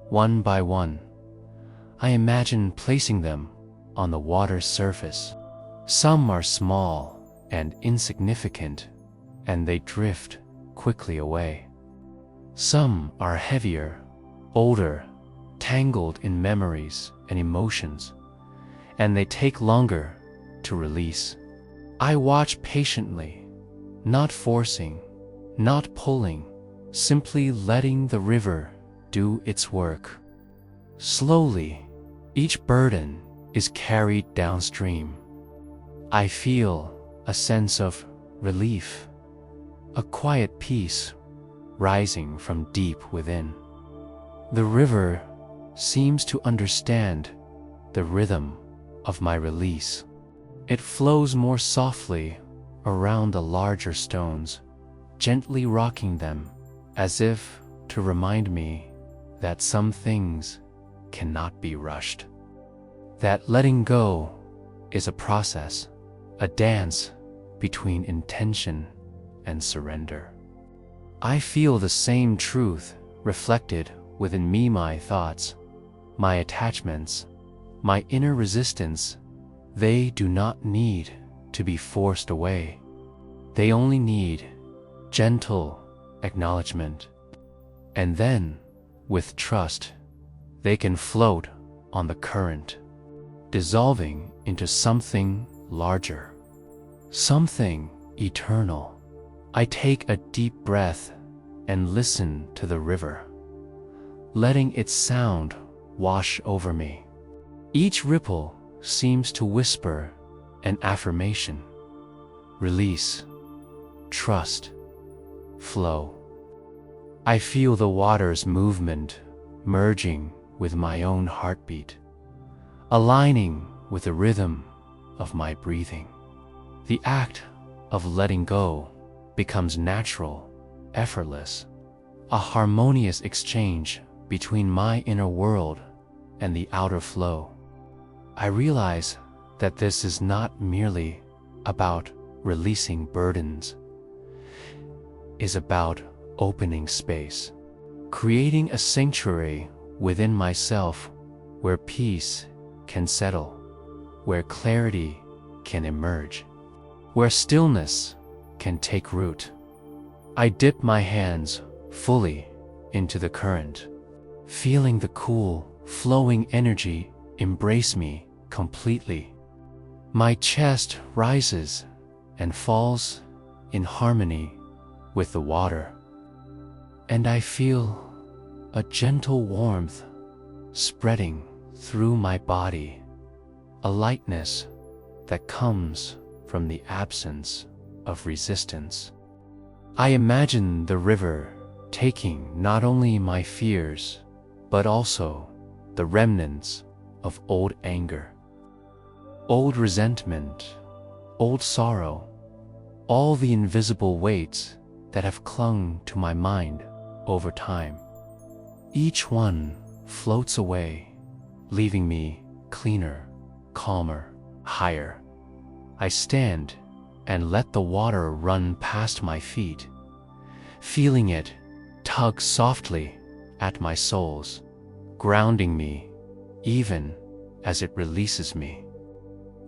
One by one, I imagine placing them on the water's surface. Some are small and insignificant, and they drift quickly away. Some are heavier, older, tangled in memories and emotions, and they take longer to release. I watch patiently, not forcing, not pulling, simply letting the river do its work. Slowly, each burden is carried downstream. I feel a sense of relief, a quiet peace rising from deep within. The river seems to understand the rhythm of my release. It flows more softly around the larger stones, gently rocking them as if to remind me that some things cannot be rushed. That letting go is a process, a dance between intention and surrender. I feel the same truth reflected within me, my thoughts, my attachments, my inner resistance. They do not need to be forced away. They only need gentle acknowledgement. And then, with trust, they can float on the current, dissolving into something larger, something eternal. I take a deep breath and listen to the river, letting its sound wash over me. Each ripple seems to whisper an affirmation: release, trust, flow. I feel the water's movement merging with my own heartbeat, aligning with the rhythm of my breathing. The act of letting go becomes natural, effortless, a harmonious exchange between my inner world and the outer flow. I realize that this is not merely about releasing burdens. It is about opening space, creating a sanctuary within myself where peace can settle, where clarity can emerge, where stillness can take root. I dip my hands fully into the current, feeling the cool, flowing energy embrace me completely. My chest rises and falls in harmony with the water, and I feel a gentle warmth spreading through my body, a lightness that comes from the absence of resistance. I imagine the river taking not only my fears, but also the remnants of old anger, old resentment, old sorrow, all the invisible weights that have clung to my mind over time. Each one floats away, leaving me cleaner, calmer, higher. I stand and let the water run past my feet, feeling it tug softly at my soles, grounding me even as it releases me.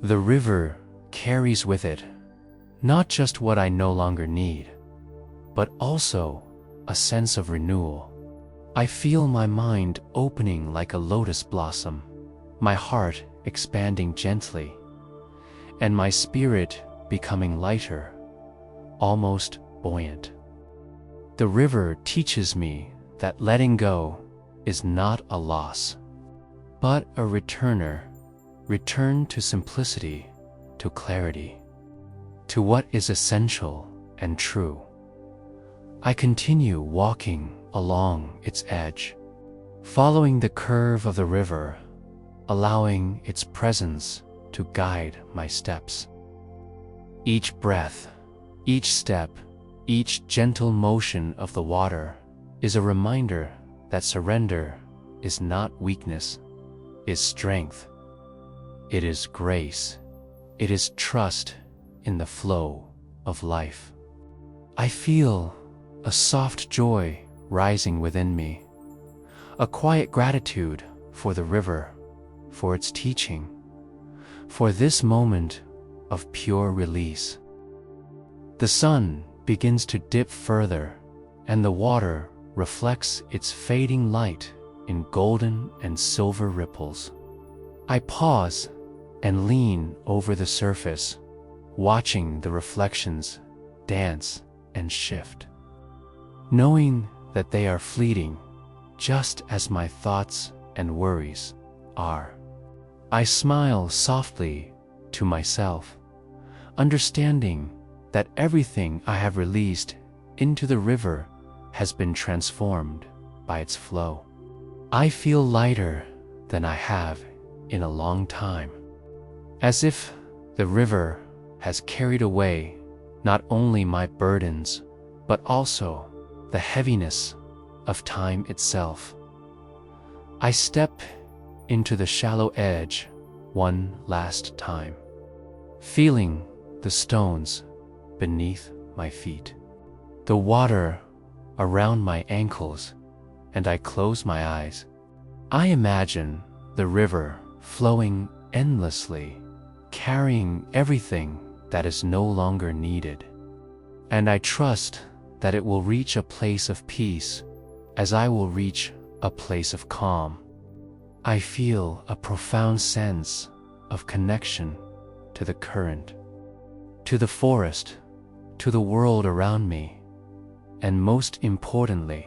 The river carries with it not just what I no longer need, but also a sense of renewal. I feel my mind opening like a lotus blossom, my heart expanding gently, and my spirit becoming lighter, almost buoyant. The river teaches me that letting go is not a loss, but a return to simplicity, to clarity, to what is essential and true. I continue walking along its edge, following the curve of the river, allowing its presence to guide my steps. Each breath, each step, each gentle motion of the water is a reminder that surrender is not weakness, is strength. It is grace. It is trust in the flow of life. I feel a soft joy rising within me, a quiet gratitude for the river, for its teaching, for this moment of pure release. The sun begins to dip further, and the water reflects its fading light in golden and silver ripples. I pause and lean over the surface, watching the reflections dance and shift, knowing that they are fleeting, just as my thoughts and worries are. I smile softly to myself, understanding that everything I have released into the river has been transformed by its flow. I feel lighter than I have in a long time, as if the river has carried away not only my burdens, but also the heaviness of time itself. I step into the shallow edge one last time, feeling the stones beneath my feet, the water around my ankles, and I close my eyes. I imagine the river flowing endlessly, carrying everything that is no longer needed, and I trust that it will reach a place of peace as I will reach a place of calm. I feel a profound sense of connection to the current, to the forest, to the world around me, and most importantly,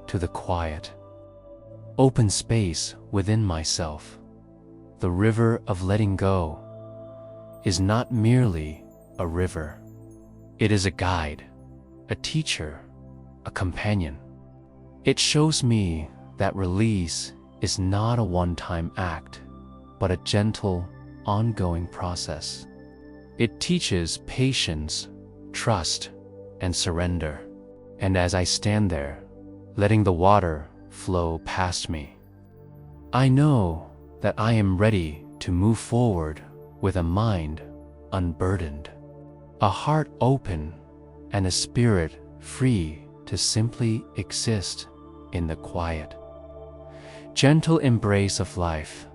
to the quiet, open space within myself. The river of letting go is not merely a river. It is a guide, a teacher, a companion. It shows me that release is not a one-time act, but a gentle, ongoing process. It teaches patience, trust, and surrender. And as I stand there, letting the water flow past me, I know that I am ready to move forward with a mind unburdened, a heart open, and a spirit free to simply exist in the quiet, gentle embrace of life.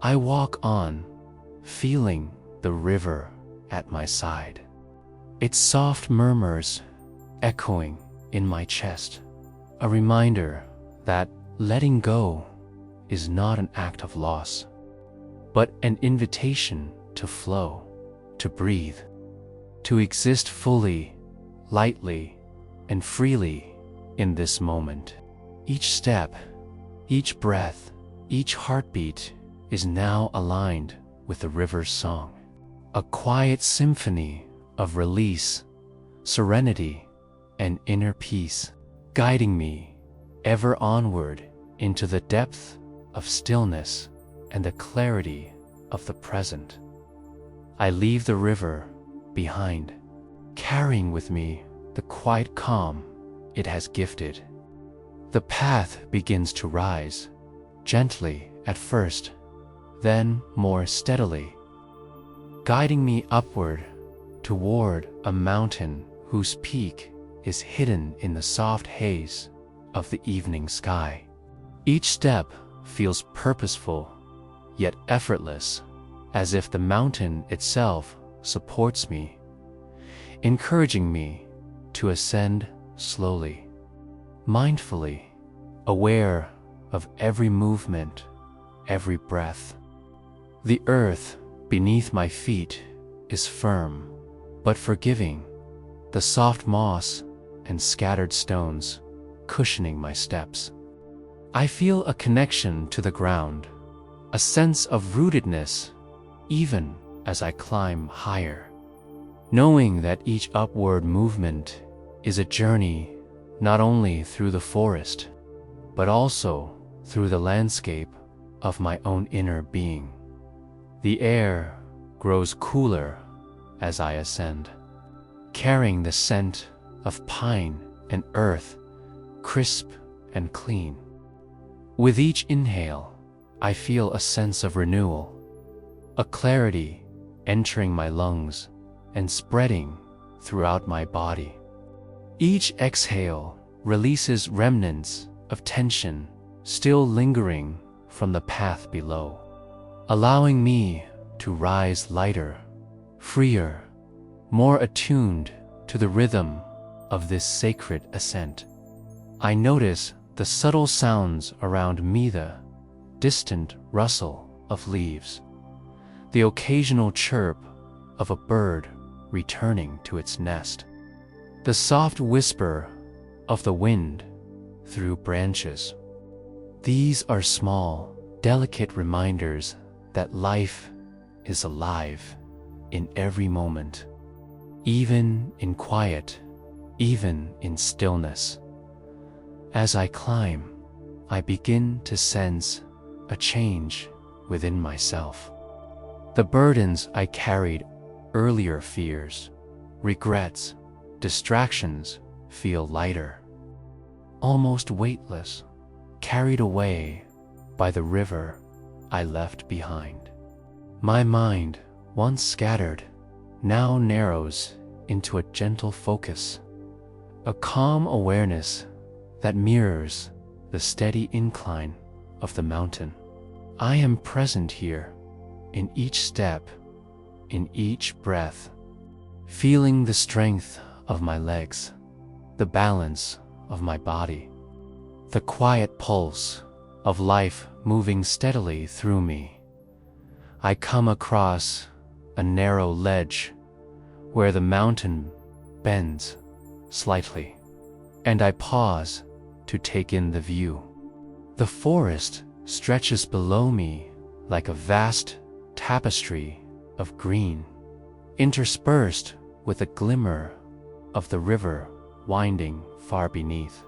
I walk on, feeling the river at my side, its soft murmurs echoing in my chest, a reminder that letting go is not an act of loss, but an invitation to flow, to breathe, to exist fully, lightly, and freely in this moment. Each step, each breath, each heartbeat is now aligned with the river's song, a quiet symphony of release, serenity, and inner peace, guiding me ever onward into the depth of stillness and the clarity of the present. I leave the river behind, carrying with me the quiet calm it has gifted, The path begins to rise, gently at first, then more steadily, guiding me upward toward a mountain whose peak is hidden in the soft haze of the evening sky. Each step feels purposeful, yet effortless, as if the mountain itself supports me, encouraging me to ascend slowly, mindfully, aware of every movement, every breath. The earth beneath my feet is firm, but forgiving, the soft moss and scattered stones cushioning my steps. I feel a connection to the ground, a sense of rootedness, even as I climb higher, knowing that each upward movement is a journey not only through the forest, but also through the landscape of my own inner being. The air grows cooler as I ascend, carrying the scent of pine and earth, crisp and clean. With each inhale, I feel a sense of renewal, a clarity entering my lungs and spreading throughout my body. Each exhale releases remnants of tension still lingering from the path below, allowing me to rise lighter, freer, more attuned to the rhythm of this sacred ascent. I notice the subtle sounds around me, the distant rustle of leaves, the occasional chirp of a bird returning to its nest, the soft whisper of the wind through branches. These are small, delicate reminders that life is alive in every moment, even in quiet, even in stillness. As I climb, I begin to sense a change within myself. The burdens I carried earlier, fears, regrets, distractions, feel lighter, almost weightless, carried away by the river I left behind. My mind, once scattered, now narrows into a gentle focus, a calm awareness that mirrors the steady incline of the mountain. I am present here, in each step, in each breath, feeling the strength of my legs, the balance of my body, the quiet pulse of life moving steadily through me. I come across a narrow ledge where the mountain bends slightly, and I pause to take in the view. The forest stretches below me like a vast tapestry of green, interspersed with a glimmer of the river winding far beneath.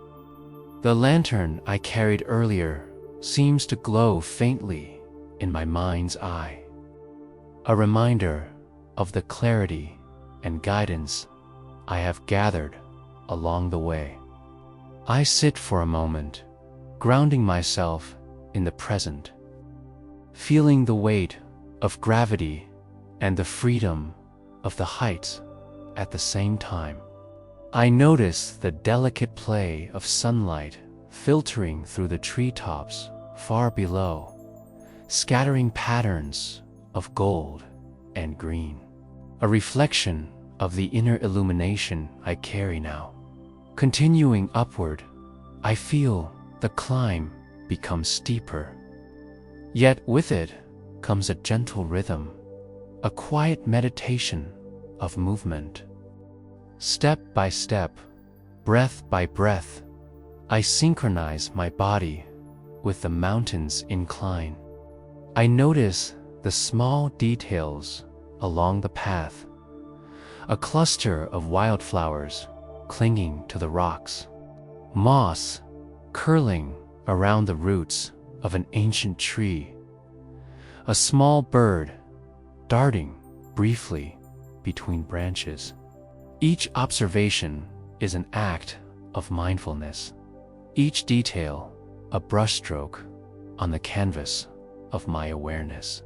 The lantern I carried earlier seems to glow faintly in my mind's eye, a reminder of the clarity and guidance I have gathered along the way. I sit for a moment, grounding myself in the present, feeling the weight of gravity and the freedom of the heights at the same time. I notice the delicate play of sunlight filtering through the treetops far below, scattering patterns of gold and green, a reflection of the inner illumination I carry now. Continuing upward, I feel the climb become steeper. Yet with it comes a gentle rhythm, a quiet meditation of movement. Step by step, breath by breath, I synchronize my body with the mountain's incline. I notice the small details along the path, a cluster of wildflowers clinging to the rocks, moss curling around the roots of an ancient tree, a small bird darting briefly between branches. Each observation is an act of mindfulness, each detail a brushstroke on the canvas of my awareness.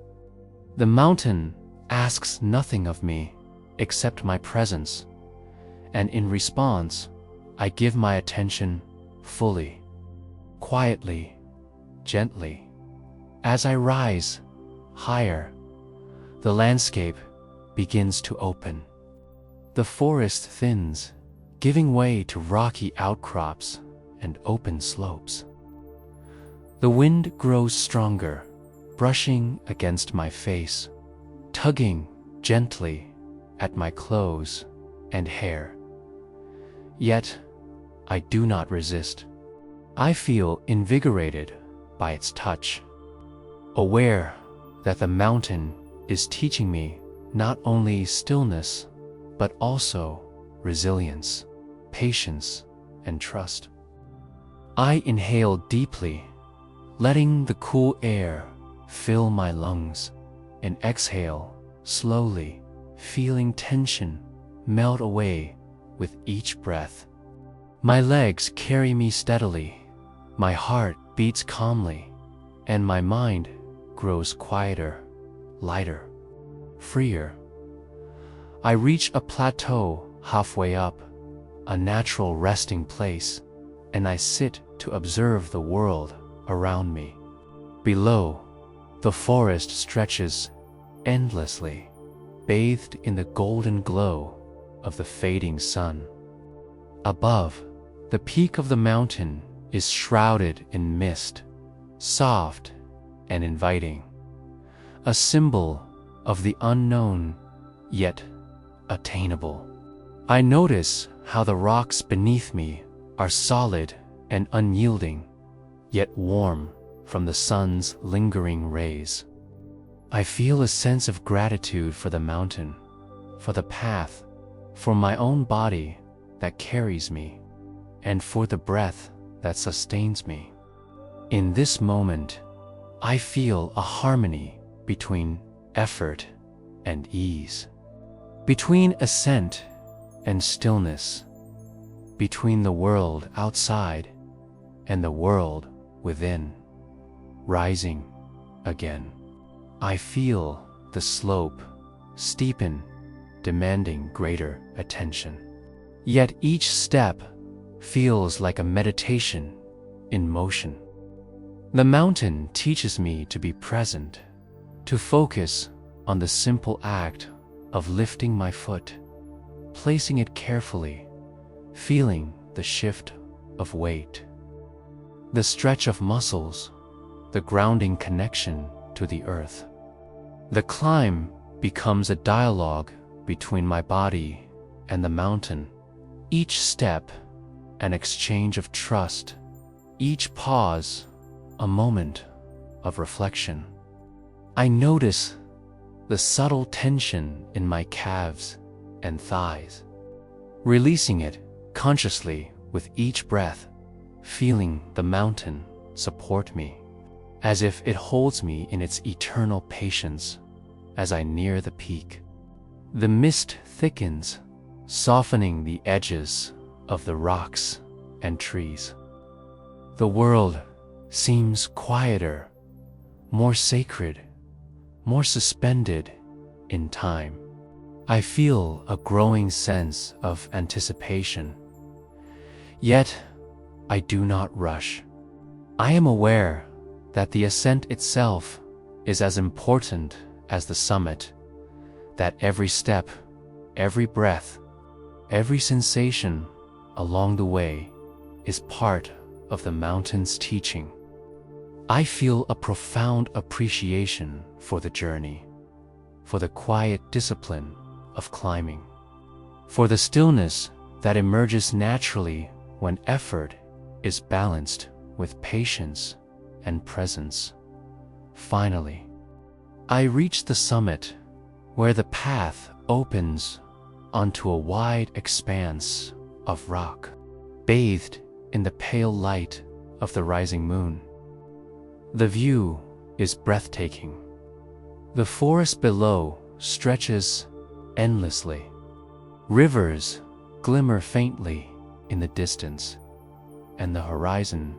The mountain asks nothing of me except my presence, and in response, I give my attention fully, quietly, gently. As I rise higher, the landscape begins to open. The forest thins, giving way to rocky outcrops and open slopes. The wind grows stronger, brushing against my face, tugging gently at my clothes and hair. Yet, I do not resist. I feel invigorated by its touch, aware that the mountain is teaching me not only stillness, but also resilience, patience, and trust. I inhale deeply, letting the cool air fill my lungs, and exhale slowly, feeling tension melt away with each breath. My legs carry me steadily, my heart beats calmly, and my mind grows quieter, lighter, freer. I reach a plateau halfway up, a natural resting place, and I sit to observe the world around me. Below, the forest stretches endlessly, bathed in the golden glow of the fading sun. Above, the peak of the mountain is shrouded in mist, soft and inviting, a symbol of the unknown, yet attainable. I notice how the rocks beneath me are solid and unyielding, yet warm from the sun's lingering rays. I feel a sense of gratitude for the mountain, for the path, for my own body that carries me, and for the breath that sustains me. In this moment, I feel a harmony between effort and ease, between ascent and stillness, between the world outside and the world within. Rising again, I feel the slope steepen, demanding greater attention. Yet each step feels like a meditation in motion. The mountain teaches me to be present, to focus on the simple act of lifting my foot, placing it carefully, feeling the shift of weight, the stretch of muscles, the grounding connection to the earth. The climb becomes a dialogue between my body and the mountain. Each step, an exchange of trust, each pause, a moment of reflection. I notice the subtle tension in my calves and thighs, releasing it consciously with each breath, feeling the mountain support me, as if it holds me in its eternal patience as I near the peak. The mist thickens, softening the edges of the rocks and trees. The world seems quieter, more sacred, more suspended in time. I feel a growing sense of anticipation. Yet, I do not rush. I am aware that the ascent itself is as important as the summit, that every step, every breath, every sensation along the way is part of the mountain's teaching. I feel a profound appreciation for the journey, for the quiet discipline of climbing, for the stillness that emerges naturally when effort is balanced with patience and presence. Finally, I reach the summit, where the path opens onto a wide expanse of rock, bathed in the pale light of the rising moon. The view is breathtaking. The forest below stretches endlessly. Rivers glimmer faintly in the distance, and the horizon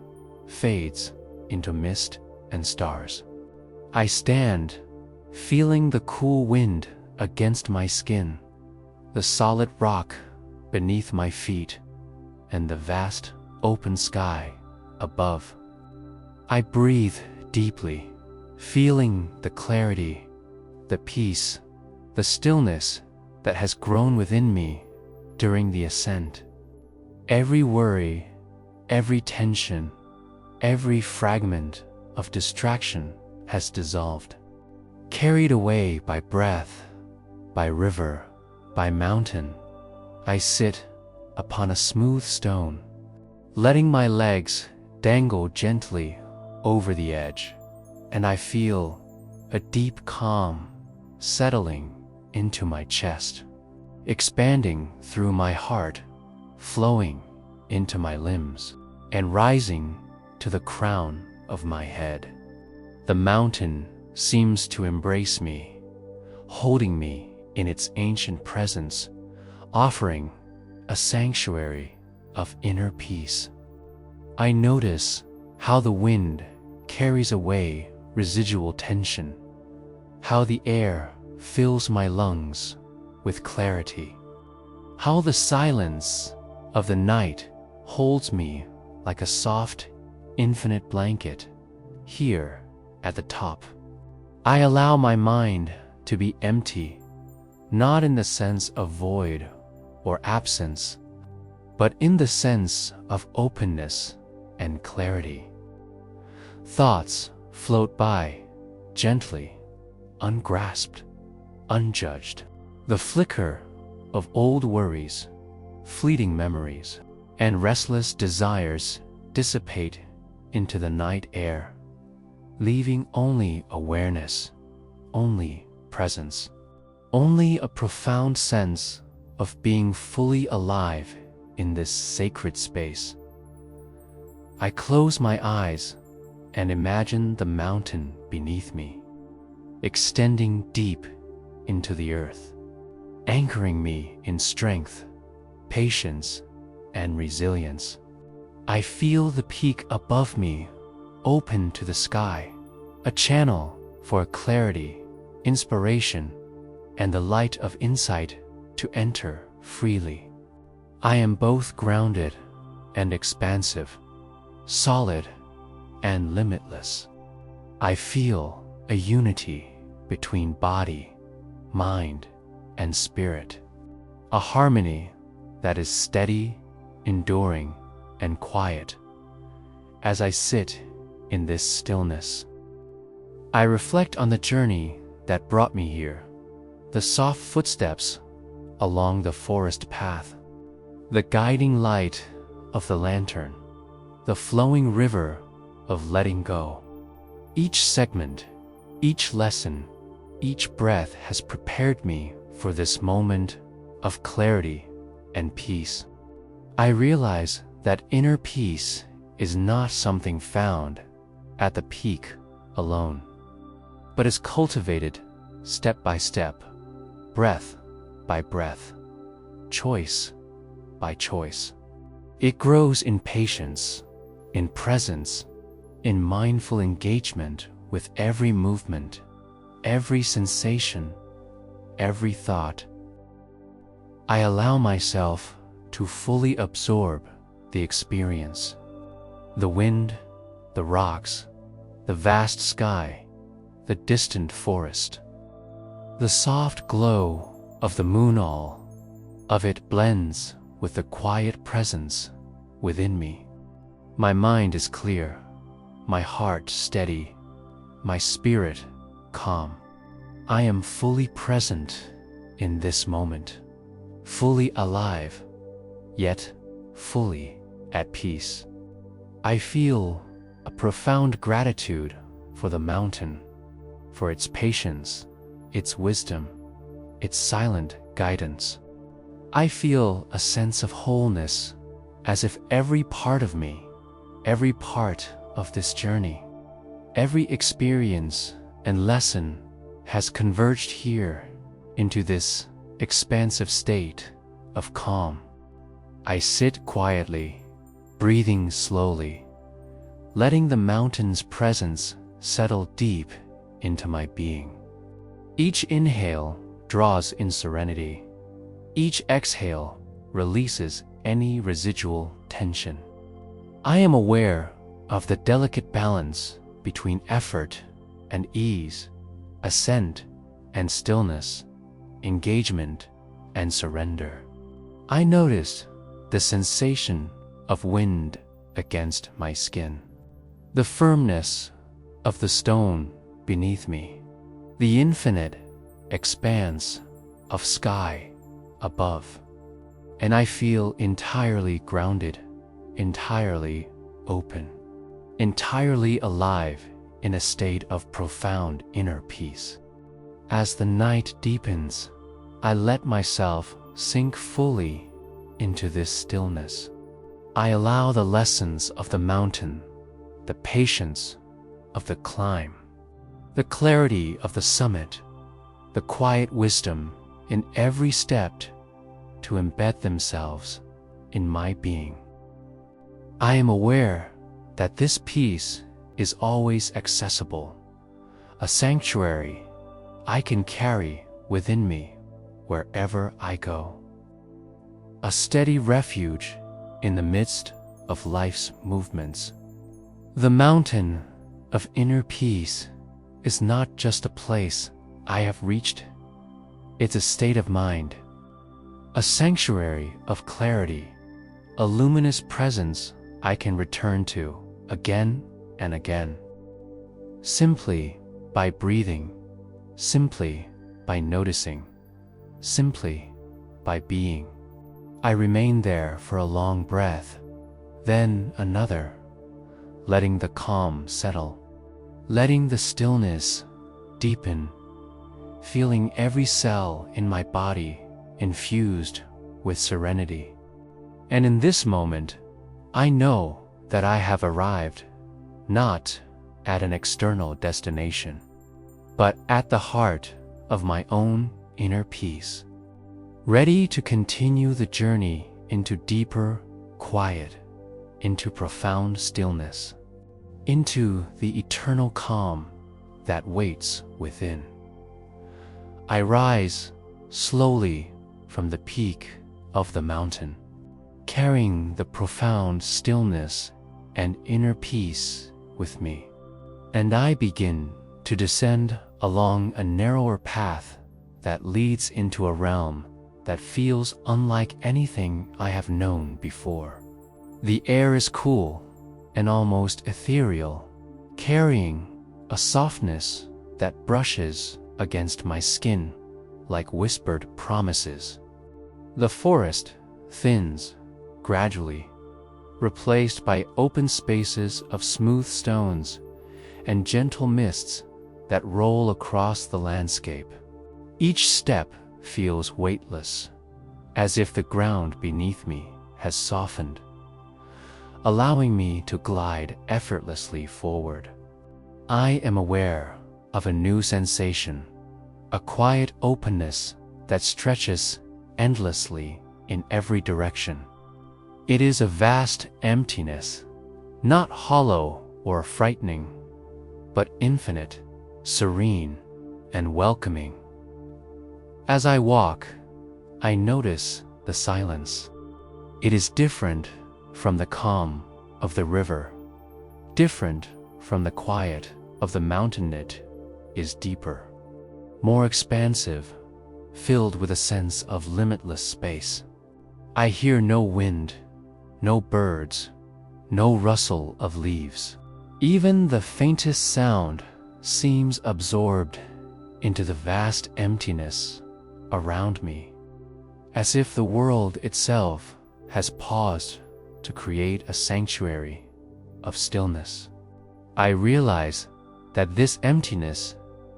fades into mist and stars. I stand, feeling the cool wind against my skin, the solid rock beneath my feet, and the vast open sky above. I breathe deeply, feeling the clarity, the peace, the stillness that has grown within me during the ascent. Every worry, every tension, every fragment of distraction has dissolved. Carried away by breath, by river, by mountain, I sit upon a smooth stone, letting my legs dangle gently over the edge, and I feel a deep calm settling into my chest, expanding through my heart, flowing into my limbs, and rising to the crown of my head. The mountain seems to embrace me, holding me in its ancient presence, offering a sanctuary of inner peace. I notice how the wind carries away residual tension, how the air fills my lungs with clarity, how the silence of the night holds me like a soft, infinite blanket here at the top. I allow my mind to be empty, not in the sense of void or absence, but in the sense of openness and clarity. Thoughts float by, gently, ungrasped, unjudged. The flicker of old worries, fleeting memories, and restless desires dissipate into the night air, leaving only awareness, only presence, only a profound sense of being fully alive in this sacred space. I close my eyes and imagine the mountain beneath me, extending deep into the earth, anchoring me in strength, patience, and resilience. I feel the peak above me open to the sky, a channel for clarity, inspiration, and the light of insight to enter freely. I am both grounded and expansive, solid and limitless. I feel a unity between body, mind, and spirit, a harmony that is steady, enduring, and quiet. As I sit in this stillness, I reflect on the journey that brought me here, the soft footsteps along the forest path, the guiding light of the lantern, the flowing river of letting go. Each segment, each lesson, each breath has prepared me for this moment of clarity and peace. I realize that inner peace is not something found at the peak alone, but is cultivated step by step, breath by breath, choice by choice. It grows in patience, in presence, in mindful engagement with every movement, every sensation, every thought. I allow myself to fully absorb the experience. The wind, the rocks, the vast sky, the distant forest. The soft glow of the moon, all of it blends with the quiet presence within me. My mind is clear, my heart steady, my spirit calm. I am fully present in this moment, fully alive, yet fully at peace. I feel a profound gratitude for the mountain, for its patience, its wisdom, its silent guidance. I feel a sense of wholeness, as if every part of me, every part of this journey, every experience and lesson has converged here into this expansive state of calm. I sit quietly, breathing slowly, letting the mountain's presence settle deep into my being. Each inhale draws in serenity. Each exhale releases any residual tension. I am aware of the delicate balance between effort and ease, ascent and stillness, engagement and surrender. I notice the sensation of wind against my skin, the firmness of the stone beneath me, the infinite expanse of sky above, and I feel entirely grounded, entirely open, entirely alive in a state of profound inner peace. As the night deepens, I let myself sink fully into this stillness. I allow the lessons of the mountain, the patience of the climb, the clarity of the summit, the quiet wisdom in every step to embed themselves in my being. I am aware that this peace is always accessible, a sanctuary I can carry within me wherever I go, a steady refuge in the midst of life's movements. The mountain of inner peace is not just a place I have reached, it's a state of mind, a sanctuary of clarity, a luminous presence I can return to again and again. Simply by breathing, simply by noticing, simply by being. I remain there for a long breath, then another, letting the calm settle, letting the stillness deepen, feeling every cell in my body infused with serenity. And in this moment, I know that I have arrived, not at an external destination, but at the heart of my own inner peace, ready to continue the journey into deeper quiet, into profound stillness, into the eternal calm that waits within. I rise slowly from the peak of the mountain, carrying the profound stillness and inner peace with me, and I begin to descend along a narrower path that leads into a realm that feels unlike anything I have known before. The air is cool and almost ethereal, carrying a softness that brushes against my skin like whispered promises. The forest thins gradually, replaced by open spaces of smooth stones and gentle mists that roll across the landscape. Each step feels weightless, as if the ground beneath me has softened, allowing me to glide effortlessly forward. I am aware of a new sensation, a quiet openness that stretches endlessly in every direction. It is a vast emptiness, not hollow or frightening, but infinite, serene, and welcoming. As I walk, I notice the silence. It is different from the calm of the river, different from the quiet of the mountain. It is deeper, more expansive, filled with a sense of limitless space. I hear no wind, no birds, no rustle of leaves. Even the faintest sound seems absorbed into the vast emptiness around me, as if the world itself has paused to create a sanctuary of stillness. I realize that this emptiness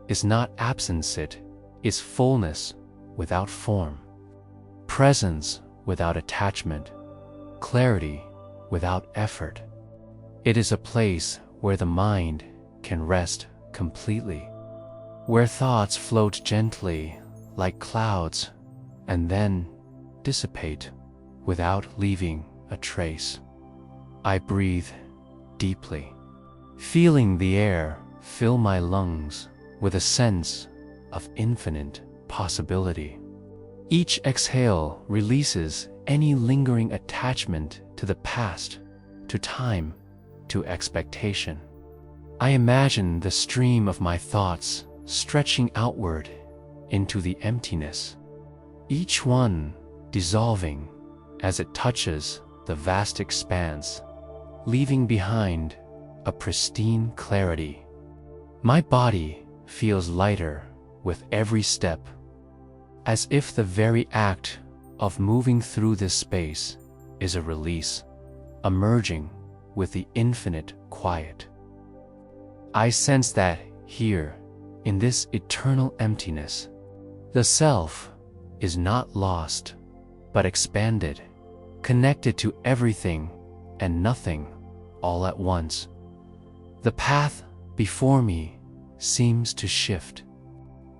is not absence, it is fullness without form, presence without attachment, clarity without effort. It is a place where the mind can rest completely, where thoughts float gently like clouds and then dissipate without leaving a trace. I breathe deeply, feeling the air fill my lungs with a sense of infinite possibility. Each exhale releases any lingering attachment to the past, to time, to expectation. I imagine the stream of my thoughts stretching outward into the emptiness, each one dissolving as it touches the vast expanse, leaving behind a pristine clarity. My body feels lighter with every step, as if the very act of moving through this space is a release, a merging with the infinite quiet. I sense that here, in this eternal emptiness, the self is not lost, but expanded, connected to everything and nothing all at once. The path before me seems to shift,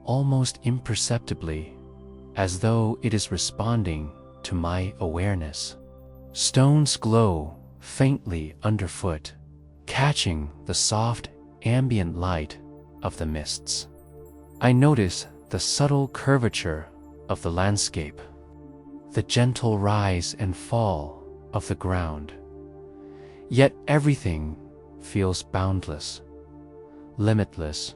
almost imperceptibly, as though it is responding to my awareness. Stones glow faintly underfoot, catching the soft ambient light of the mists. I notice the subtle curvature of the landscape, the gentle rise and fall of the ground. Yet everything feels boundless, limitless.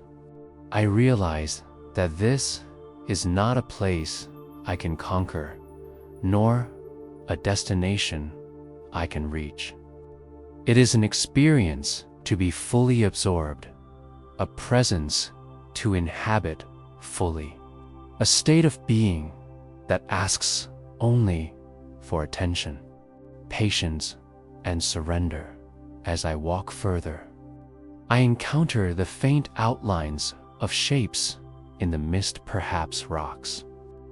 I realize that this is not a place I can conquer, nor a destination I can reach. It is an experience to be fully absorbed, a presence to inhabit fully, a state of being that asks only for attention, patience, and surrender. As I walk further, I encounter the faint outlines of shapes in the mist, perhaps rocks,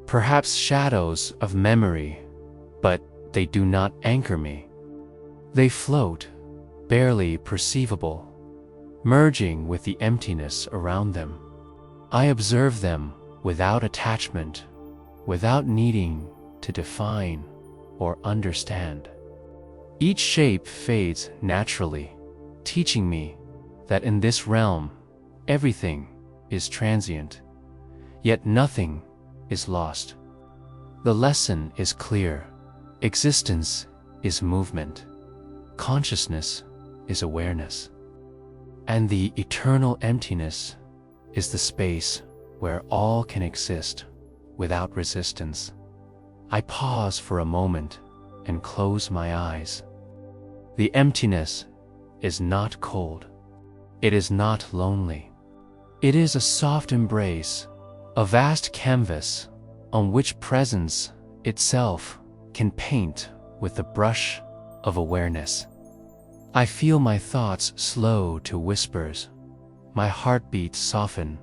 perhaps shadows of memory, but they do not anchor me. They float, barely perceivable, merging with the emptiness around them. I observe them without attachment, without needing to define or understand. Each shape fades naturally, teaching me that in this realm, everything is transient, yet nothing is lost. The lesson is clear. Existence is movement. Consciousness is awareness. And the eternal emptiness is the space where all can exist without resistance. I pause for a moment and close my eyes. The emptiness is not cold. It is not lonely. It is a soft embrace, a vast canvas on which presence itself can paint with the brush of awareness. I feel my thoughts slow to whispers, my heartbeat soften,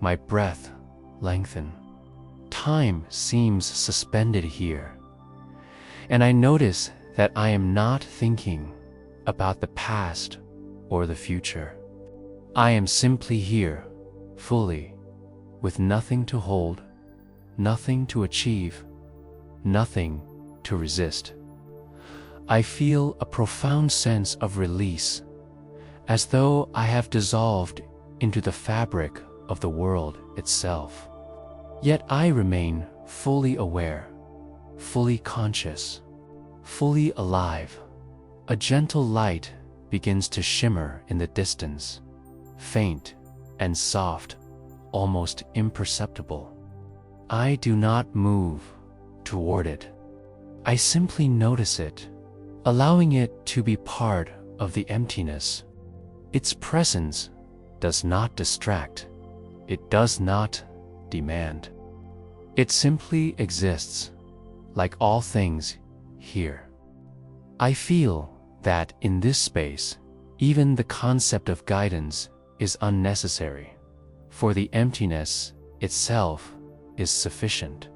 my breath lengthen. Time seems suspended here, and I notice that I am not thinking about the past or the future. I am simply here, fully, with nothing to hold, nothing to achieve, nothing to resist. I feel a profound sense of release, as though I have dissolved into the fabric of the world itself. Yet I remain fully aware, fully conscious, fully alive. A gentle light begins to shimmer in the distance, faint and soft, almost imperceptible. I do not move toward it. I simply notice it, allowing it to be part of the emptiness. Its presence does not distract. It does not demand. It simply exists, like all things here. I feel that in this space, even the concept of guidance is unnecessary, for the emptiness itself is sufficient.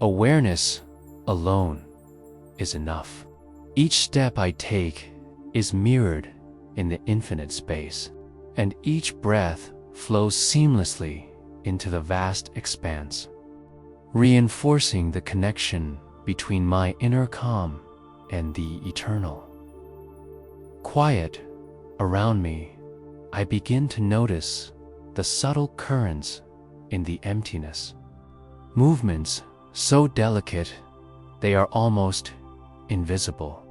Awareness alone is enough. Each step I take is mirrored in the infinite space, and each breath flows seamlessly into the vast expanse, reinforcing the connection between my inner calm and the eternal. quiet around me, I begin to notice the subtle currents in the emptiness. Movements so delicate they are almost invisible.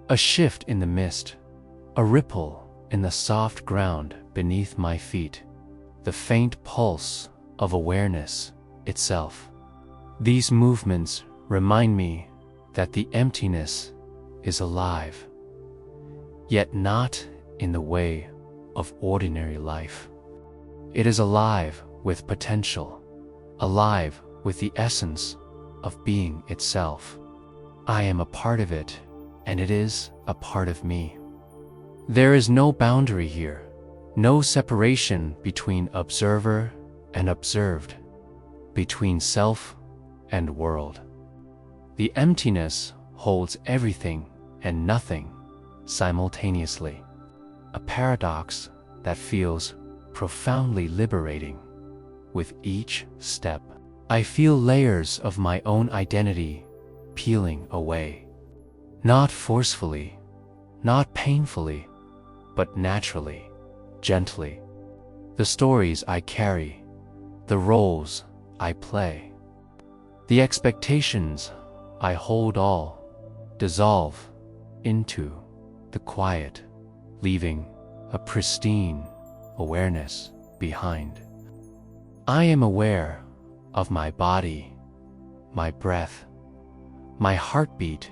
A shift in the mist, a ripple in the soft ground beneath my feet, the faint pulse of awareness itself. These movements remind me that the emptiness is alive, yet not in the way of ordinary life. It is alive with potential, alive with the essence of being itself. I am a part of it, and it is a part of me. There is no boundary here, no separation between observer and observed, between self and world. The emptiness holds everything and nothing simultaneously, a paradox that feels profoundly liberating. With each step, I feel layers of my own identity peeling away, not forcefully, not painfully, but naturally, gently. The stories I carry, the roles I play, the expectations I hold all dissolve into the quiet, leaving a pristine awareness behind. I am aware of my body, my breath, my heartbeat,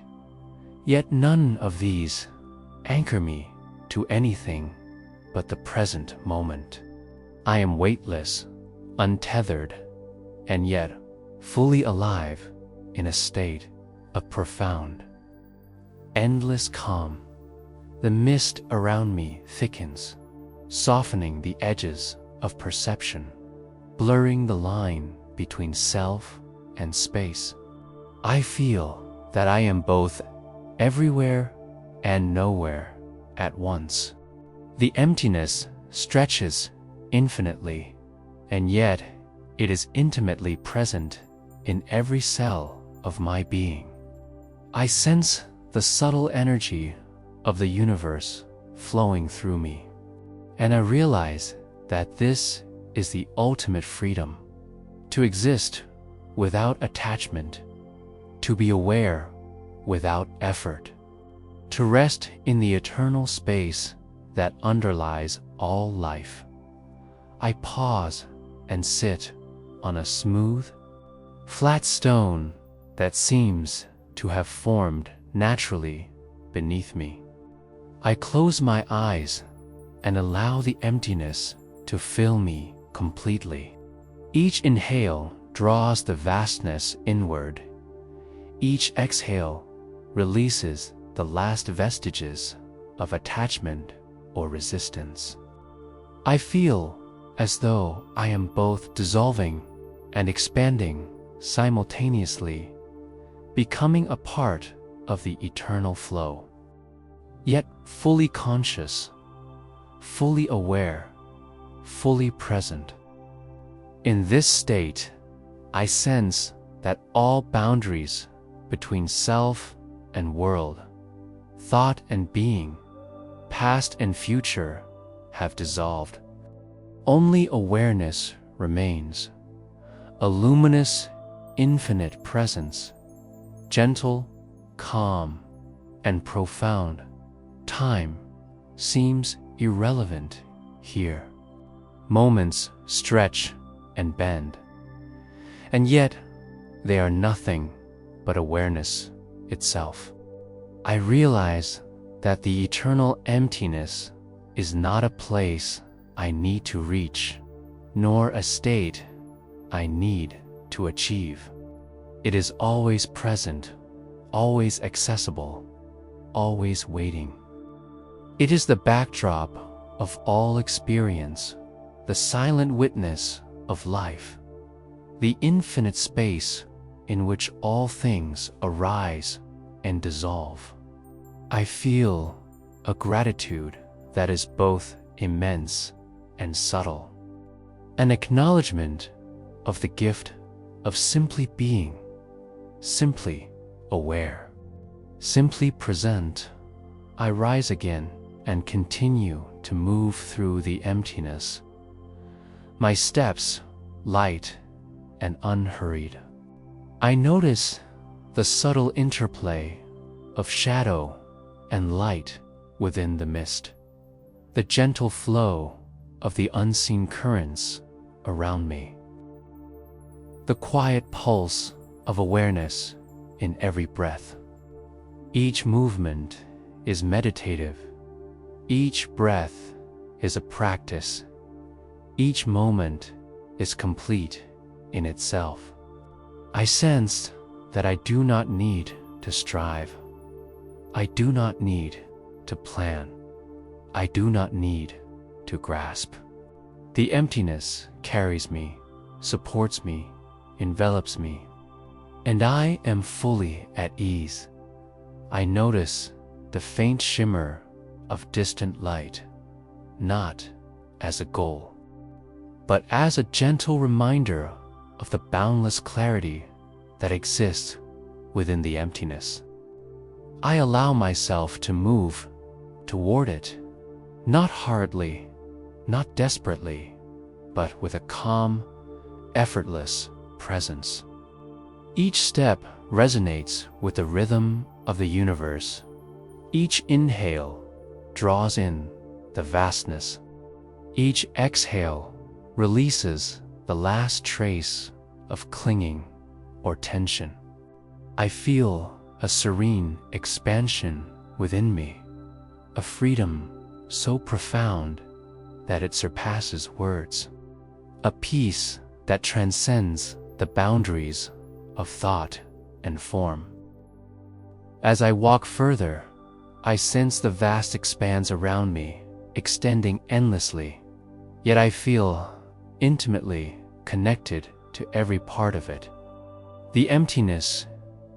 yet none of these anchor me to anything but the present moment. I am weightless, untethered, and yet fully alive in a state of profound, endless calm. The mist around me thickens, softening the edges of perception, blurring the line between self and space. I feel that I am both everywhere and nowhere at once. The emptiness stretches infinitely, and yet it is intimately present in every cell of my being. I sense the subtle energy of the universe flowing through me, and I realize that this is the ultimate freedom: to exist without attachment, to be aware without effort, to rest in the eternal space that underlies all life. I pause and sit on a smooth, flat stone that seems to have formed naturally beneath me. I close my eyes and allow the emptiness to fill me completely. Each inhale draws the vastness inward. Each exhale releases the last vestiges of attachment or resistance. I feel as though I am both dissolving and expanding simultaneously, becoming a part of the eternal flow, yet fully conscious, fully aware, fully present. In this state, I sense that all boundaries between self and world, thought and being, past and future, have dissolved. Only awareness remains, a luminous, infinite presence, gentle, calm, and profound. Time seems irrelevant here. Moments stretch and bend, and yet they are nothing but awareness itself. I realize that the eternal emptiness is not a place I need to reach, nor a state I need to achieve. It is always present, always accessible, always waiting. It is the backdrop of all experience, the silent witness of life, the infinite space in which all things arise and dissolve. I feel a gratitude that is both immense and subtle, an acknowledgement of the gift of simply being, simply aware, simply present. I rise again and continue to move through the emptiness. My steps light and unhurried. I notice the subtle interplay of shadow and light within the mist, the gentle flow of the unseen currents around me, the quiet pulse of awareness in every breath. Each movement is meditative. Each breath is a practice. Each moment is complete in itself. I sense that I do not need to strive. I do not need to plan. I do not need to grasp. The emptiness carries me, supports me, envelops me, and I am fully at ease. I notice the faint shimmer of distant light, not as a goal, but as a gentle reminder of the boundless clarity that exists within the emptiness. I allow myself to move toward it, not hardly, not desperately, but with a calm, effortless presence. Each step resonates with the rhythm of the universe. Each inhale draws in the vastness. Each exhale releases the last trace of clinging or tension. I feel a serene expansion within me, a freedom so profound that it surpasses words, a peace that transcends the boundaries of thought and form. As I walk further, I sense the vast expanse around me, extending endlessly, yet I feel intimately connected to every part of it. The emptiness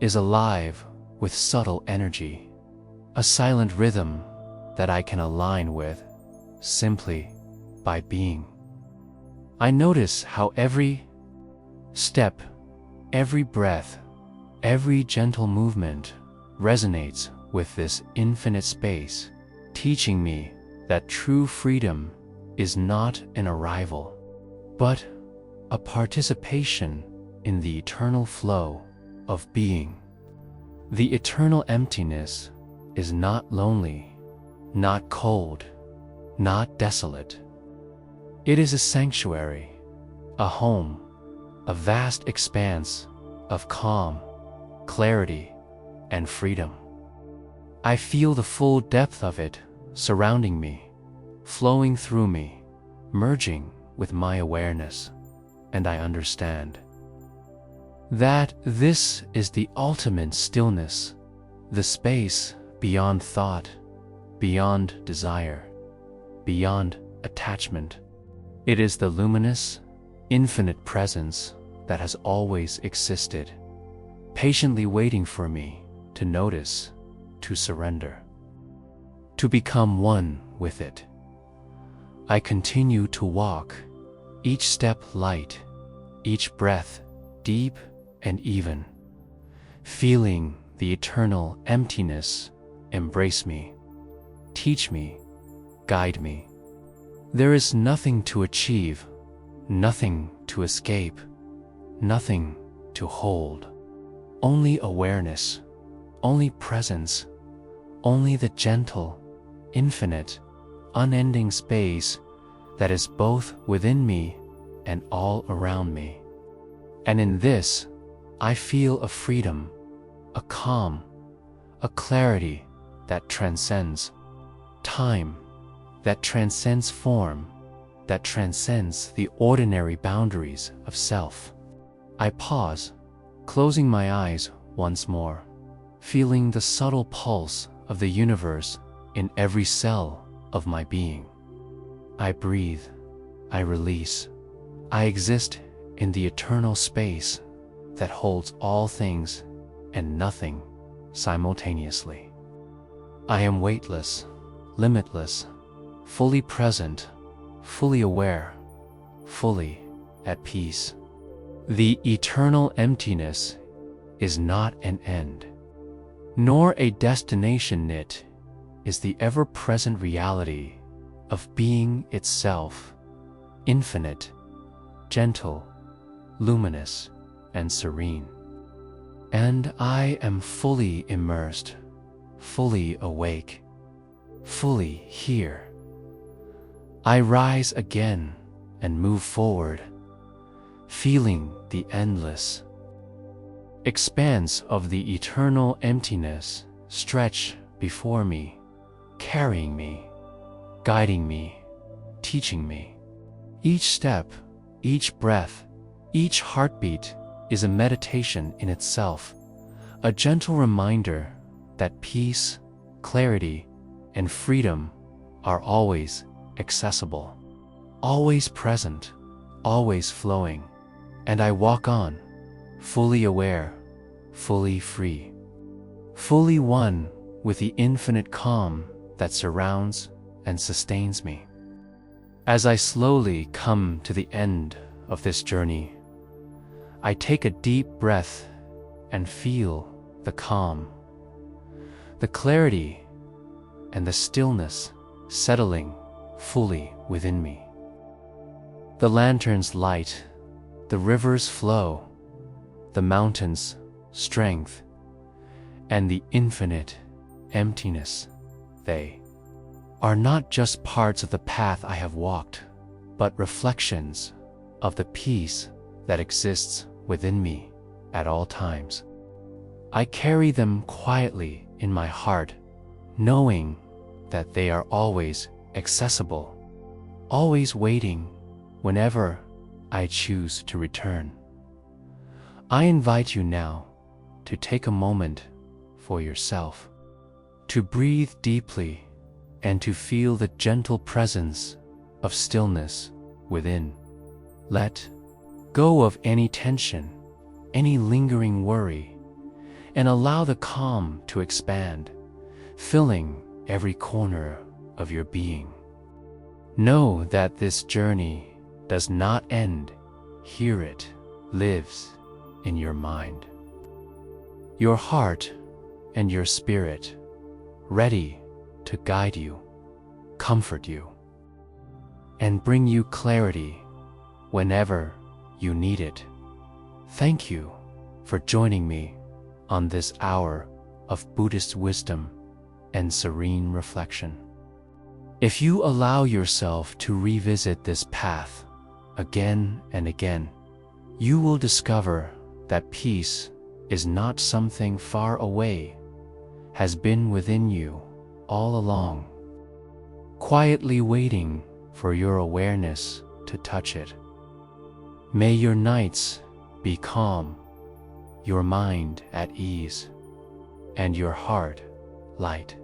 is alive with subtle energy, a silent rhythm that I can align with simply by being. I notice how every step, every breath, every gentle movement resonates with this infinite space, teaching me that true freedom is not an arrival, but a participation in the eternal flow of being. The eternal emptiness is not lonely, not cold, not desolate. It is a sanctuary, a home, a vast expanse of calm, clarity, and freedom. I feel the full depth of it surrounding me, flowing through me, merging with my awareness, and I understand that this is the ultimate stillness, the space beyond thought, beyond desire, beyond attachment. It is the luminous, infinite presence that has always existed, patiently waiting for me to notice, to surrender, to become one with it. I continue to walk, each step light, each breath deep and even, feeling the eternal emptiness embrace me, teach me, guide me. There is nothing to achieve, nothing to escape, nothing to hold. Only awareness, only presence, only the gentle, infinite, unending space that is both within me and all around me. And in this, I feel a freedom, a calm, a clarity that transcends time, that transcends form, that transcends the ordinary boundaries of self. I pause, closing my eyes once more, feeling the subtle pulse of the universe in every cell of my being. I breathe, I release, I exist in the eternal space that holds all things and nothing simultaneously. I am weightless, limitless, fully present, fully aware, fully at peace. The eternal emptiness is not an end, nor a destination. It is the ever-present reality of being itself, infinite, gentle, luminous, and serene. And I am fully immersed, fully awake, fully here. I rise again and move forward, feeling the endless expanse of the eternal emptiness stretch before me, carrying me, guiding me, teaching me. Each step, each breath, each heartbeat is a meditation in itself, a gentle reminder that peace, clarity, and freedom are always accessible, always present, always flowing, and I walk on, fully aware, fully free, fully one with the infinite calm that surrounds and sustains me. As I slowly come to the end of this journey, I take a deep breath and feel the calm, the clarity, and the stillness settling fully within me. The lanterns light, the rivers flow, the mountains strength, and the infinite emptiness, they are not just parts of the path I have walked, but reflections of the peace that exists within me at all times. I carry them quietly in my heart, knowing that they are always accessible, always waiting whenever I choose to return. I invite you now to take a moment for yourself, to breathe deeply and to feel the gentle presence of stillness within. Let go of any tension, any lingering worry, and allow the calm to expand, filling every corner of your being. Know that this journey does not end here. It lives in your mind, your heart, and your spirit, ready to guide you, comfort you, and bring you clarity whenever you need it. Thank you for joining me on this hour of Buddhist wisdom and serene reflection. If you allow yourself to revisit this path again and again, you will discover that peace is not something far away, has been within you all along, quietly waiting for your awareness to touch it. May your nights be calm, your mind at ease, and your heart light.